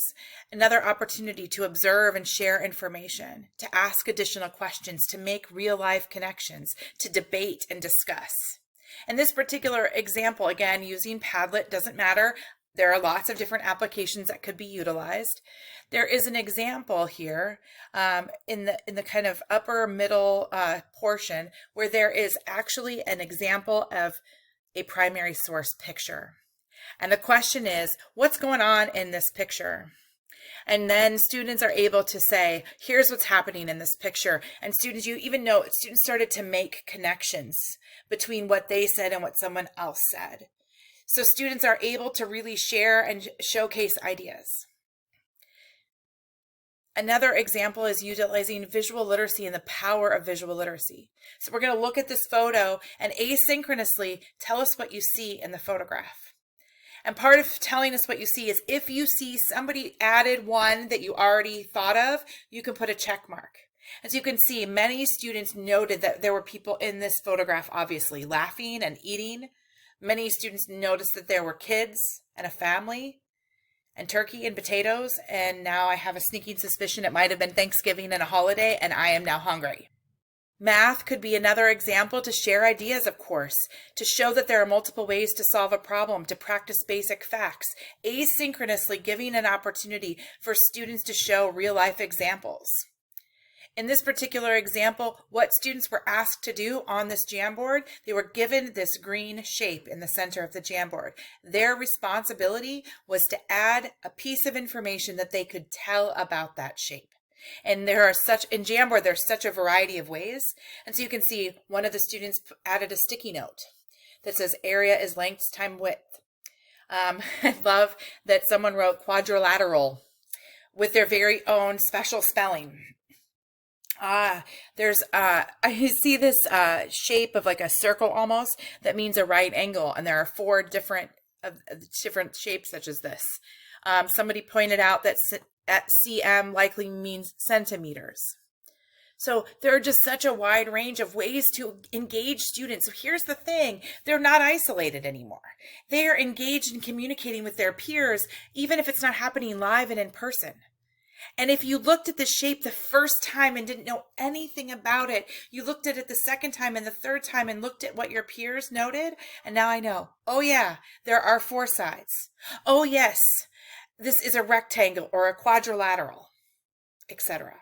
another opportunity to observe and share information, to ask additional questions, to make real life connections, to debate and discuss. In this particular example, again, using Padlet doesn't matter. There are lots of different applications that could be utilized. There is an example here in the kind of upper middle portion where there is actually an example of a primary source picture. And the question is, what's going on in this picture? And then students are able to say, here's what's happening in this picture. And students, you even know, students started to make connections between what they said and what someone else said. So students are able to really share and showcase ideas. Another example is utilizing visual literacy and the power of visual literacy. So we're going to look at this photo and asynchronously tell us what you see in the photograph. And part of telling us what you see is if you see somebody added one that you already thought of, you can put a check mark. As you can see, many students noted that there were people in this photograph, obviously laughing and eating. Many students noticed that there were kids and a family and turkey and potatoes. And now I have a sneaking suspicion it might have been Thanksgiving and a holiday, and I am now hungry. Math could be another example to share ideas, of course, to show that there are multiple ways to solve a problem, to practice basic facts, asynchronously giving an opportunity for students to show real-life examples. In this particular example, what students were asked to do on this Jamboard, they were given this green shape in the center of the Jamboard. Their responsibility was to add a piece of information that they could tell about that shape. And in Jamboard, there's such a variety of ways. And so you can see one of the students added a sticky note that says area is length times width. I love that someone wrote quadrilateral with their very own special spelling. I see this shape of like a circle almost that means a right angle, and there are 4 different shapes such as this. Somebody pointed out that cm likely means centimeters. So there are just such a wide range of ways to engage students. So here's the thing, they're not isolated anymore. They are engaged in communicating with their peers, even if it's not happening live and in person. And if you looked at the shape the first time and didn't know anything about it, you looked at it the second time and the third time and looked at what your peers noted, and now I know, oh yeah, there are 4 sides. Oh yes, this is a rectangle or a quadrilateral, etc.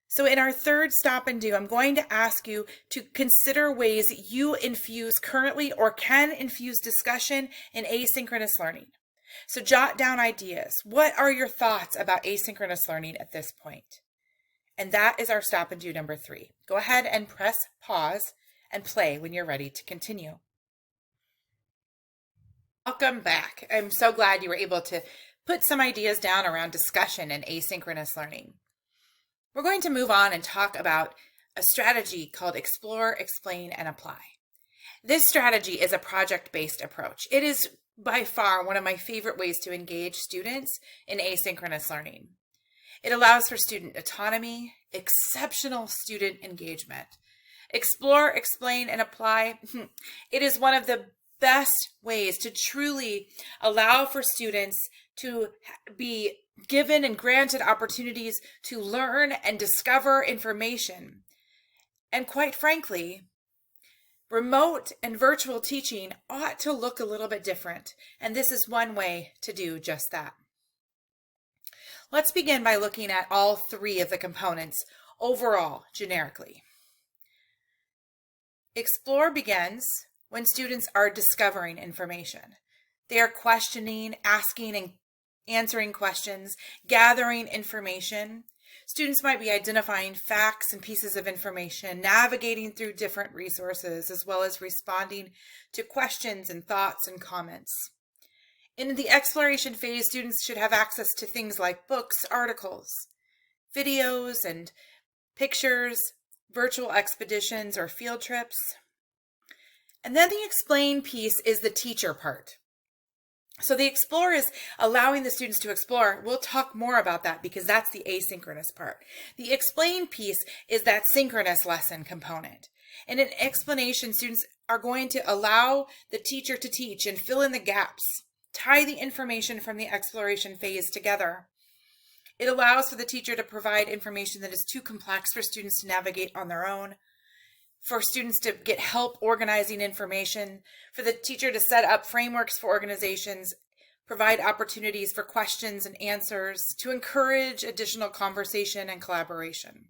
So in our third stop and do, I'm going to ask you to consider ways you infuse currently or can infuse discussion in asynchronous learning. So jot down ideas. What are your thoughts about asynchronous learning at this point? And that is our stop and do number 3. Go ahead and press pause and play when you're ready to continue. Welcome back. I'm so glad you were able to put some ideas down around discussion and asynchronous learning. We're going to move on and talk about a strategy called Explore, Explain, and Apply. This strategy is a project-based approach. It is by far one of my favorite ways to engage students in asynchronous learning. It allows for student autonomy, exceptional student engagement. Explore, explain, and apply. It is one of the best ways to truly allow for students to be given and granted opportunities to learn and discover information. And quite frankly, remote and virtual teaching ought to look a little bit different, and this is one way to do just that. Let's begin by looking at all 3 of the components overall, generically. Explore begins when students are discovering information. They are questioning, asking and answering questions, gathering information. Students might be identifying facts and pieces of information, navigating through different resources, as well as responding to questions and thoughts and comments. In the exploration phase, students should have access to things like books, articles, videos, and pictures, virtual expeditions or field trips. And then the explain piece is the teacher part. So the explore is allowing the students to explore. We'll talk more about that because that's the asynchronous part. The explain piece is that synchronous lesson component. In an explanation, students are going to allow the teacher to teach and fill in the gaps, tie the information from the exploration phase together. It allows for the teacher to provide information that is too complex for students to navigate on their own, for students to get help organizing information, for the teacher to set up frameworks for organizations, provide opportunities for questions and answers, to encourage additional conversation and collaboration.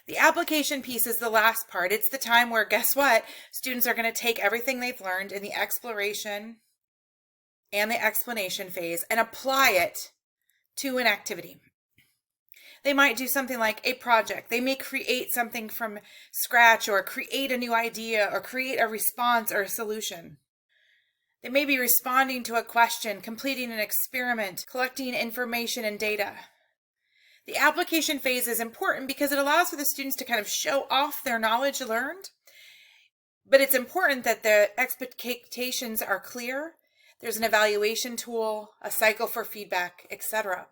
The application piece is the last part. It's the time where, guess what? Students are going to take everything they've learned in the exploration and the explanation phase and apply it to an activity. They might do something like a project. They may create something from scratch or create a new idea or create a response or a solution. They may be responding to a question, completing an experiment, collecting information and data. The application phase is important because it allows for the students to kind of show off their knowledge learned, but it's important that the expectations are clear. There's an evaluation tool, a cycle for feedback, etc.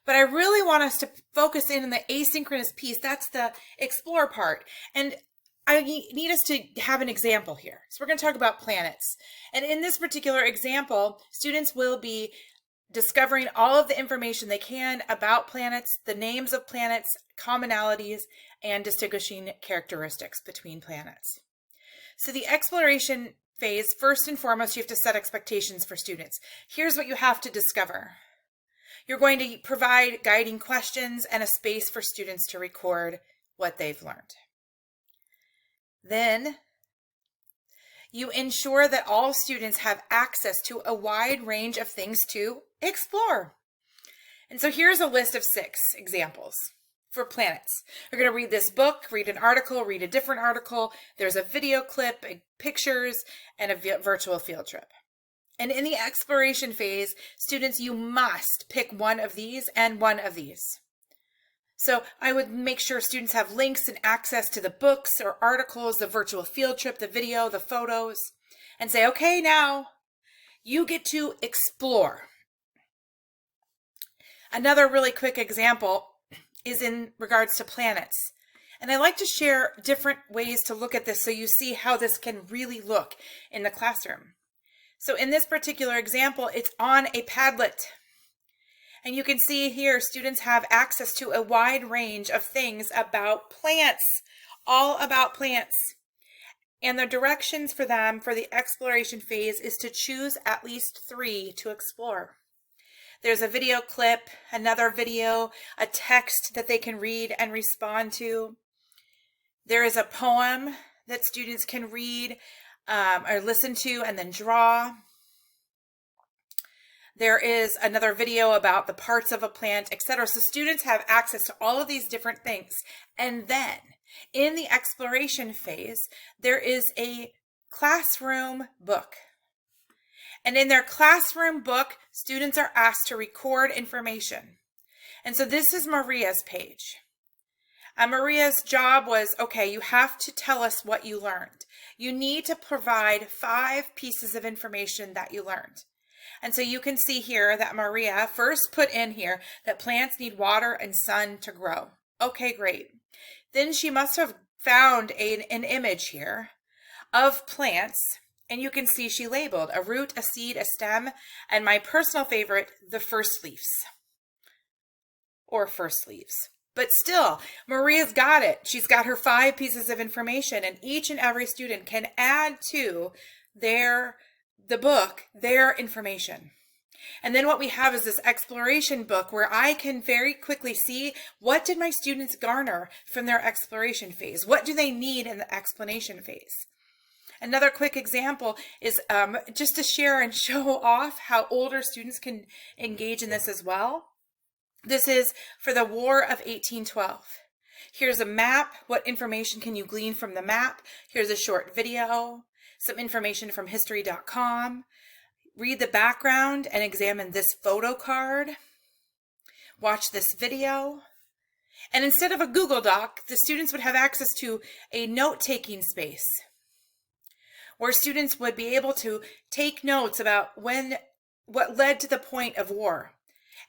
But I really want us to focus in on the asynchronous piece. That's the explore part. And I need us to have an example here. So we're going to talk about planets. And in this particular example, students will be discovering all of the information they can about planets, the names of planets, commonalities, and distinguishing characteristics between planets. So the exploration phase, first and foremost, you have to set expectations for students. Here's what you have to discover. You're going to provide guiding questions and a space for students to record what they've learned. Then you ensure that all students have access to a wide range of things to explore. And so here's a list of 6 examples for planets. You're going to read this book, read an article, read a different article. There's a video clip, pictures, and a virtual field trip. And in the exploration phase, students, you must pick one of these and one of these. So I would make sure students have links and access to the books or articles, the virtual field trip, the video, the photos, and say, okay, now you get to explore. Another really quick example is in regards to planets. And I like to share different ways to look at this so you see how this can really look in the classroom. So in this particular example, it's on a Padlet. And you can see here, students have access to a wide range of things about plants, all about plants. And the directions for them for the exploration phase is to choose at least 3 to explore. There's a video clip, another video, a text that they can read and respond to. There is a poem that students can read or listen to and then draw. There is another video about the parts of a plant, etc. So students have access to all of these different things. And then in the exploration phase, there is a classroom book. And in their classroom book, students are asked to record information. And so this is Maria's page. Maria's job was, okay, you have to tell us what you learned. You need to provide 5 pieces of information that you learned. And so you can see here that Maria first put in here that plants need water and sun to grow. Okay, great. Then she must have found an image here of plants, and you can see she labeled a root, a seed, a stem, and my personal favorite, the first leaves or first leaves. But still, Maria's got it. She's got her 5 pieces of information, and each and every student can add to the book their information. And then what we have is this exploration book where I can very quickly see what did my students garner from their exploration phase? What do they need in the explanation phase? Another quick example is just to share and show off how older students can engage in this as well. This is for the War of 1812. Here's a map. What information can you glean from the map? Here's a short video, some information from history.com. Read the background and examine this photo card. Watch this video. And instead of a Google Doc, the students would have access to a note-taking space where students would be able to take notes about what led to the point of war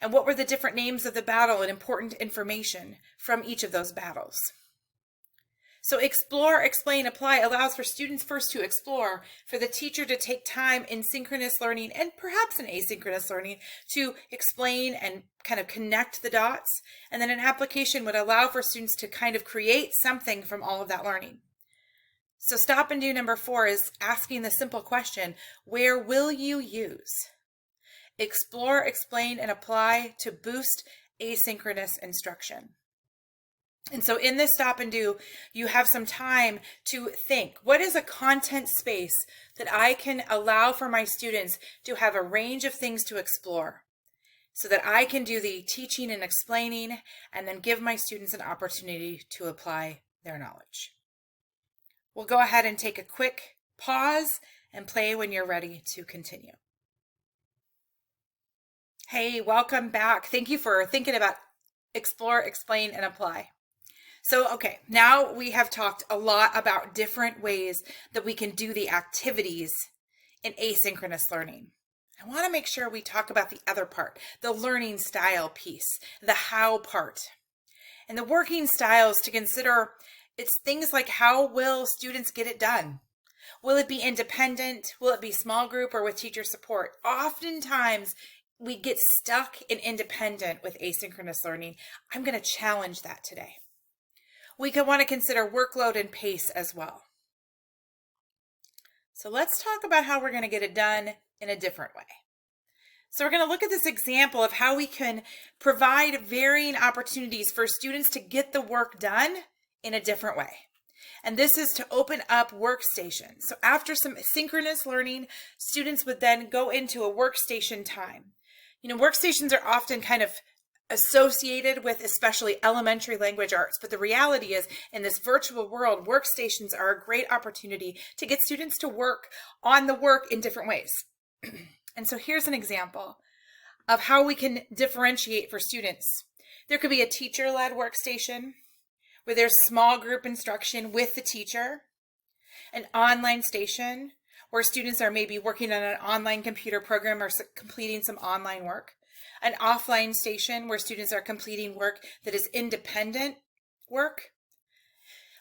and what were the different names of the battle and important information from each of those battles. So explore, explain, apply allows for students first to explore, for the teacher to take time in synchronous learning and perhaps in asynchronous learning to explain and kind of connect the dots. And then an application would allow for students to kind of create something from all of that learning. So stop and do number 4 is asking the simple question, where will you use? Explore, explain, and apply to boost asynchronous instruction. And so in this stop and do, you have some time to think, what is a content space that I can allow for my students to have a range of things to explore so that I can do the teaching and explaining and then give my students an opportunity to apply their knowledge. We'll go ahead and take a quick pause and play when you're ready to continue. Hey, welcome back. Thank you for thinking about explore, explain, and apply. So, okay, now we have talked a lot about different ways that we can do the activities in asynchronous learning. I want to make sure we talk about the other part, the learning style piece, the how part. And the working styles to consider, it's things like how will students get it done? Will it be independent? Will it be small group or with teacher support? Oftentimes, we get stuck in independent with asynchronous learning. I'm going to challenge that today. We could want to consider workload and pace as well. So let's talk about how we're going to get it done in a different way. So we're going to look at this example of how we can provide varying opportunities for students to get the work done in a different way. And this is to open up workstations. So after some synchronous learning, students would then go into a workstation time. You know, workstations are often kind of associated with especially elementary language arts. But the reality is in this virtual world, workstations are a great opportunity to get students to work on the work in different ways. And so here's an example of how we can differentiate for students. There could be a teacher-led workstation where there's small group instruction with the teacher, an online station where students are maybe working on an online computer program or completing some online work, an offline station where students are completing work that is independent work,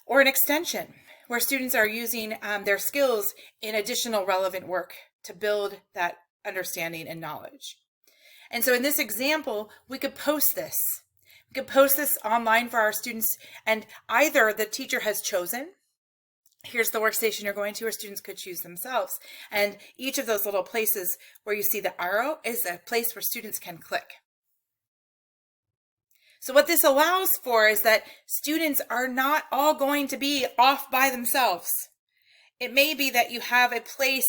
or an extension where students are using their skills in additional relevant work to build that understanding and knowledge. And so in this example, we could post this. We could post this online for our students, and either the teacher has chosen, here's the workstation you're going to, or students could choose themselves. And each of those little places where you see the arrow is a place where students can click. So what this allows for is that students are not all going to be off by themselves. It may be that you have a place,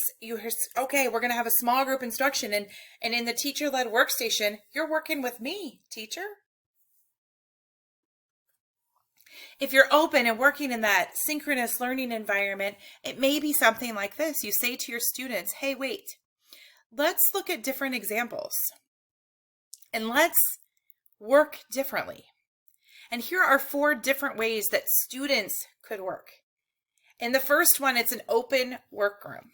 okay, we're going to have a small group instruction, and in the teacher-led workstation, you're working with me, teacher. If you're open and working in that synchronous learning environment, it may be something like this. You say to your students, hey, wait, let's look at different examples and let's work differently. And here are 4 different ways that students could work. In the first one, it's an open workroom.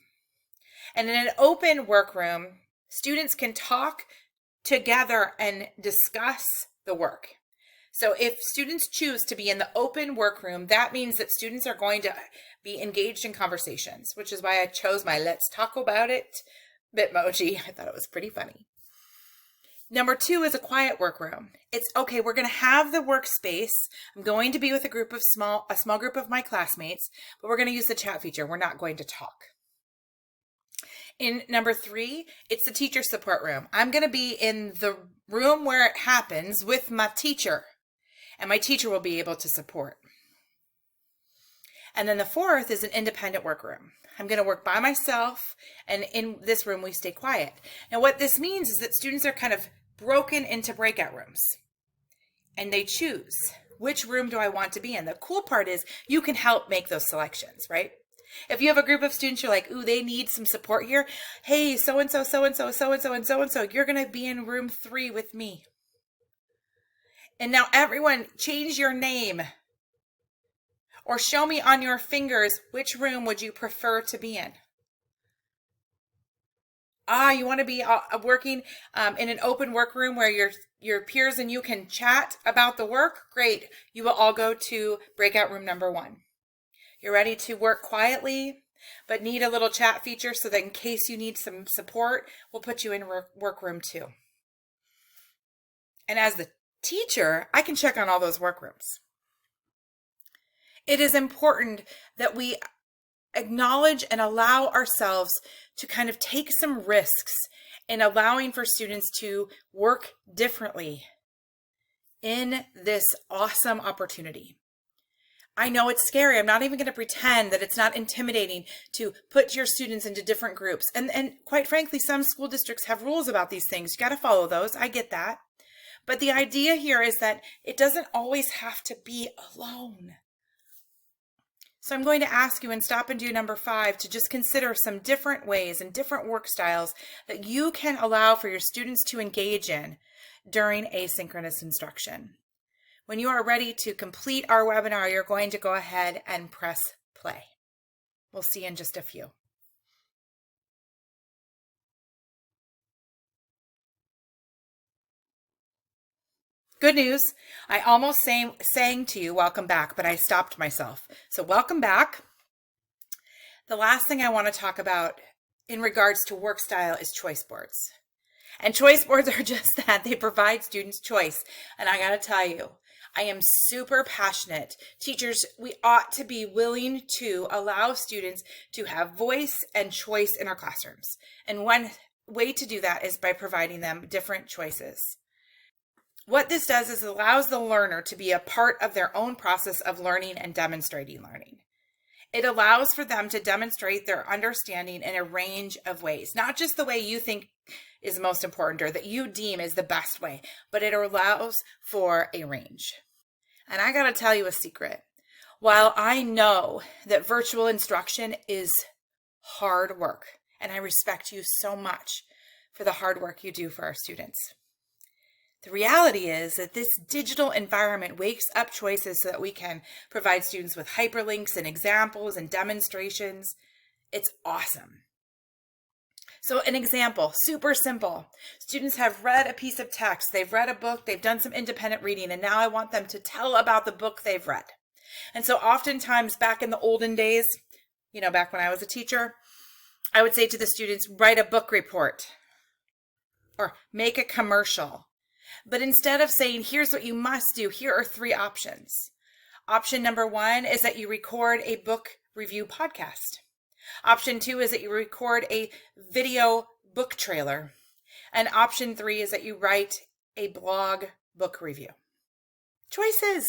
And in an open workroom, students can talk together and discuss the work. So if students choose to be in the open workroom, that means that students are going to be engaged in conversations, which is why I chose my let's talk about it Bitmoji. I thought it was pretty funny. Number 2 is a quiet workroom. It's okay, we're going to have the workspace. I'm going to be with a small group of my classmates, but we're going to use the chat feature. We're not going to talk. In number 3, it's the teacher support room. I'm going to be in the room where it happens with my teacher, and my teacher will be able to support. And then the fourth is an independent workroom. I'm going to work by myself, and in this room we stay quiet. Now what this means is that students are kind of broken into breakout rooms, and they choose, which room do I want to be in? The cool part is you can help make those selections, right? If you have a group of students, you're like, ooh, they need some support here. Hey, so-and-so, so-and-so, so-and-so, and so-and-so, you're going to be in room 3 with me. And now everyone change your name, or show me on your fingers, which room would you prefer to be in? You want to be working in an open workroom where your peers and you can chat about the work? Great. You will all go to breakout room number 1. You're ready to work quietly, but need a little chat feature so that in case you need some support, we'll put you in workroom 2. And as the teacher, I can check on all those workrooms. It is important that we acknowledge and allow ourselves to kind of take some risks in allowing for students to work differently in this awesome opportunity. I know it's scary. I'm not even going to pretend that it's not intimidating to put your students into different groups. And quite frankly, some school districts have rules about these things. You got to follow those. I get that. But the idea here is that it doesn't always have to be alone. So I'm going to ask you in Stop and Do number 5 to just consider some different ways and different work styles that you can allow for your students to engage in during asynchronous instruction. When you are ready to complete our webinar, you're going to go ahead and press play. We'll see you in just a few. Good news, I almost sang to you welcome back, but I stopped myself. So welcome back. The last thing I want to talk about in regards to work style is choice boards. And choice boards are just that. They provide students choice. And I got to tell you, I am super passionate. Teachers, we ought to be willing to allow students to have voice and choice in our classrooms. And one way to do that is by providing them different choices. What this does is it allows the learner to be a part of their own process of learning and demonstrating learning. It allows for them to demonstrate their understanding in a range of ways, not just the way you think is most important or that you deem is the best way, but it allows for a range. And I got to tell you a secret. While I know that virtual instruction is hard work, and I respect you so much for the hard work you do for our students, the reality is that this digital environment wakes up choices so that we can provide students with hyperlinks and examples and demonstrations. It's awesome. So an example, super simple. Students have read a piece of text, they've read a book, they've done some independent reading, and now I want them to tell about the book they've read. And so oftentimes back in the olden days, back when I was a teacher, I would say to the students, write a book report or make a commercial. But instead of saying, here's what you must do, here are 3 options. Option number 1 is that you record a book review podcast. Option 2 is that you record a video book trailer. And option 3 is that you write a blog book review. Choices.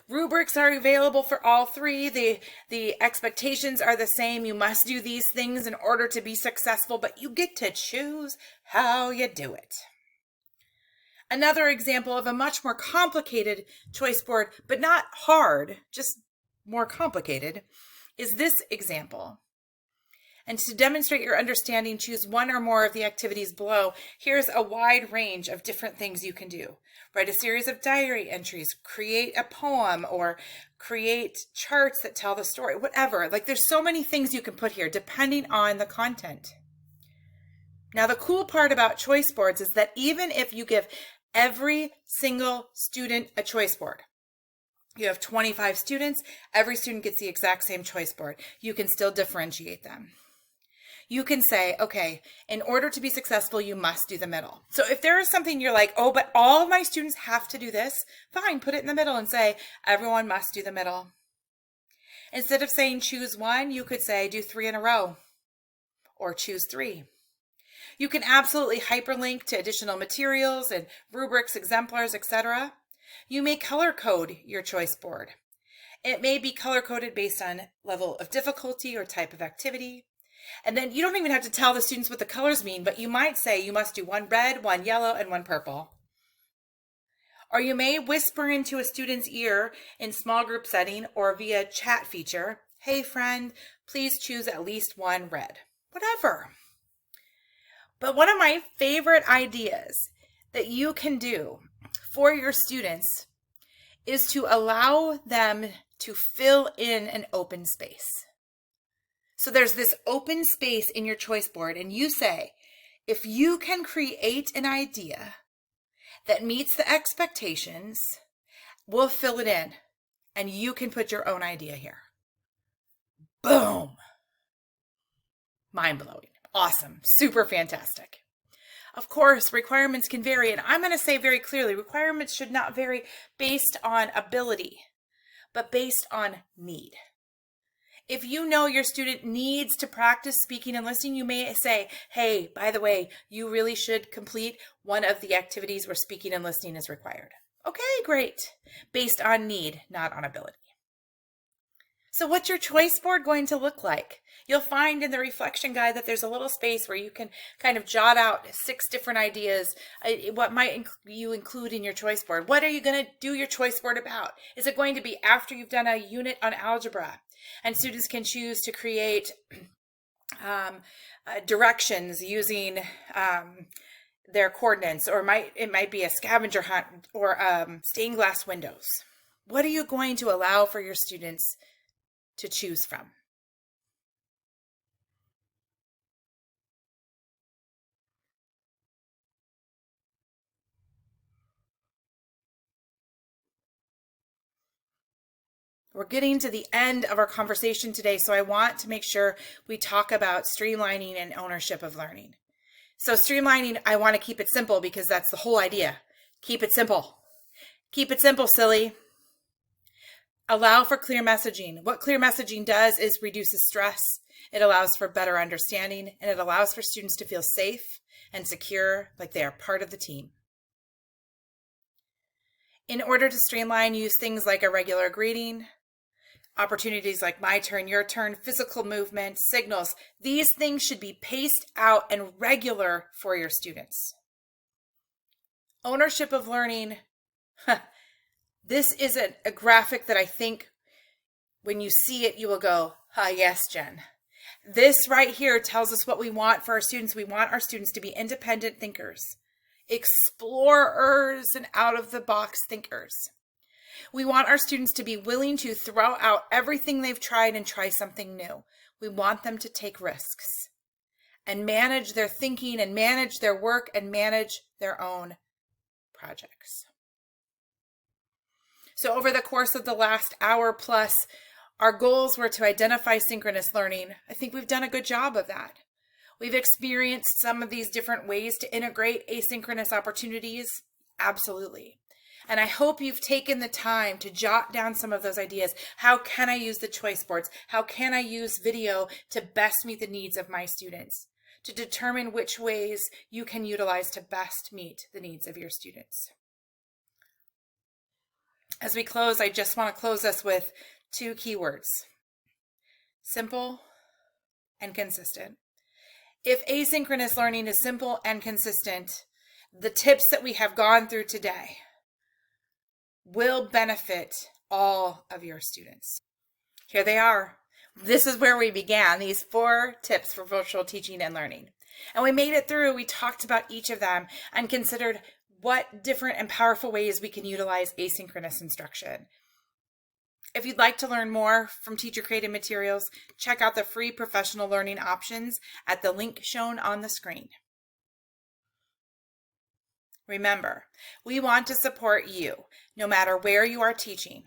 Rubrics are available for all 3. The expectations are the same. You must do these things in order to be successful, but you get to choose how you do it. Another example of a much more complicated choice board, but not hard, just more complicated, is this example. And to demonstrate your understanding, choose one or more of the activities below. Here's a wide range of different things you can do. Write a series of diary entries, create a poem, or create charts that tell the story, whatever. There's so many things you can put here depending on the content. Now, the cool part about choice boards is that even if you give every single student a choice board, you have 25 students, every student gets the exact same choice board. You can still differentiate them. You can say, okay, in order to be successful, you must do the middle. So if there is something you're like, oh, but all of my students have to do this, fine, put it in the middle and say, everyone must do the middle. Instead of saying choose 1, you could say do 3 in a row or choose 3. You can absolutely hyperlink to additional materials and rubrics, exemplars, etc. You may color code your choice board. It may be color-coded based on level of difficulty or type of activity. And then you don't even have to tell the students what the colors mean, but you might say you must do one red, one yellow, and one purple. Or you may whisper into a student's ear in small group setting or via chat feature, "Hey friend, please choose at least one red." Whatever. But one of my favorite ideas that you can do for your students is to allow them to fill in an open space. So there's this open space in your choice board, and you say, if you can create an idea that meets the expectations, we'll fill it in, and you can put your own idea here. Boom. Mind-blowing. Awesome. Super fantastic. Of course, requirements can vary, and I'm going to say very clearly, requirements should not vary based on ability, but based on need. If you know your student needs to practice speaking and listening, you may say, "Hey, by the way, you really should complete one of the activities where speaking and listening is required." Okay, great. Based on need, not on ability. So what's your choice board going to look like? You'll find in the reflection guide that there's a little space where you can kind of jot out 6 different ideas. What might you include in your choice board? What are you going to do your choice board about? Is it going to be after you've done a unit on algebra? And students can choose to create directions using their coordinates, or it might be a scavenger hunt or stained glass windows. What are you going to allow for your students to choose from? We're getting to the end of our conversation today, so I want to make sure we talk about streamlining and ownership of learning. So streamlining, I want to keep it simple because that's the whole idea. Keep it simple. Keep it simple, silly. Allow for clear messaging. What clear messaging does is reduces stress. It allows for better understanding, and it allows for students to feel safe and secure, like they are part of the team. In order to streamline, use things like a regular greeting, opportunities like my turn, your turn, physical movement, signals. These things should be paced out and regular for your students. Ownership of learning. This is a graphic that I think when you see it, you will go, yes, Jen. This right here tells us what we want for our students. We want our students to be independent thinkers, explorers, and out-of-the-box thinkers. We want our students to be willing to throw out everything they've tried and try something new. We want them to take risks and manage their thinking and manage their work and manage their own projects. So over the course of the last hour plus, our goals were to identify synchronous learning. I think we've done a good job of that. We've experienced some of these different ways to integrate asynchronous opportunities. Absolutely. And I hope you've taken the time to jot down some of those ideas. How can I use the choice boards? How can I use video to best meet the needs of my students? To determine which ways you can utilize to best meet the needs of your students. As we close, I just want to close us with 2 keywords: simple and consistent. If asynchronous learning is simple and consistent, the tips that we have gone through today will benefit all of your students. Here they are. This is where we began, these 4 tips for virtual teaching and learning. And we made it through. We talked about each of them and considered what different and powerful ways we can utilize asynchronous instruction. If you'd like to learn more from teacher-created materials, check out the free professional learning options at the link shown on the screen. Remember, we want to support you no matter where you are teaching,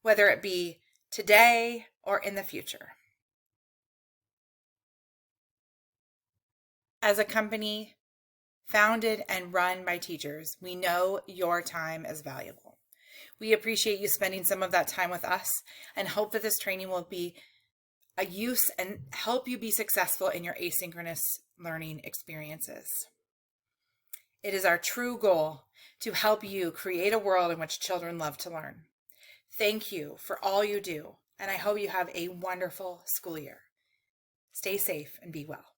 whether it be today or in the future. As a company founded and run by teachers, we know your time is valuable. We appreciate you spending some of that time with us and hope that this training will be a use and help you be successful in your asynchronous learning experiences. It is our true goal to help you create a world in which children love to learn. Thank you for all you do, and I hope you have a wonderful school year. Stay safe and be well.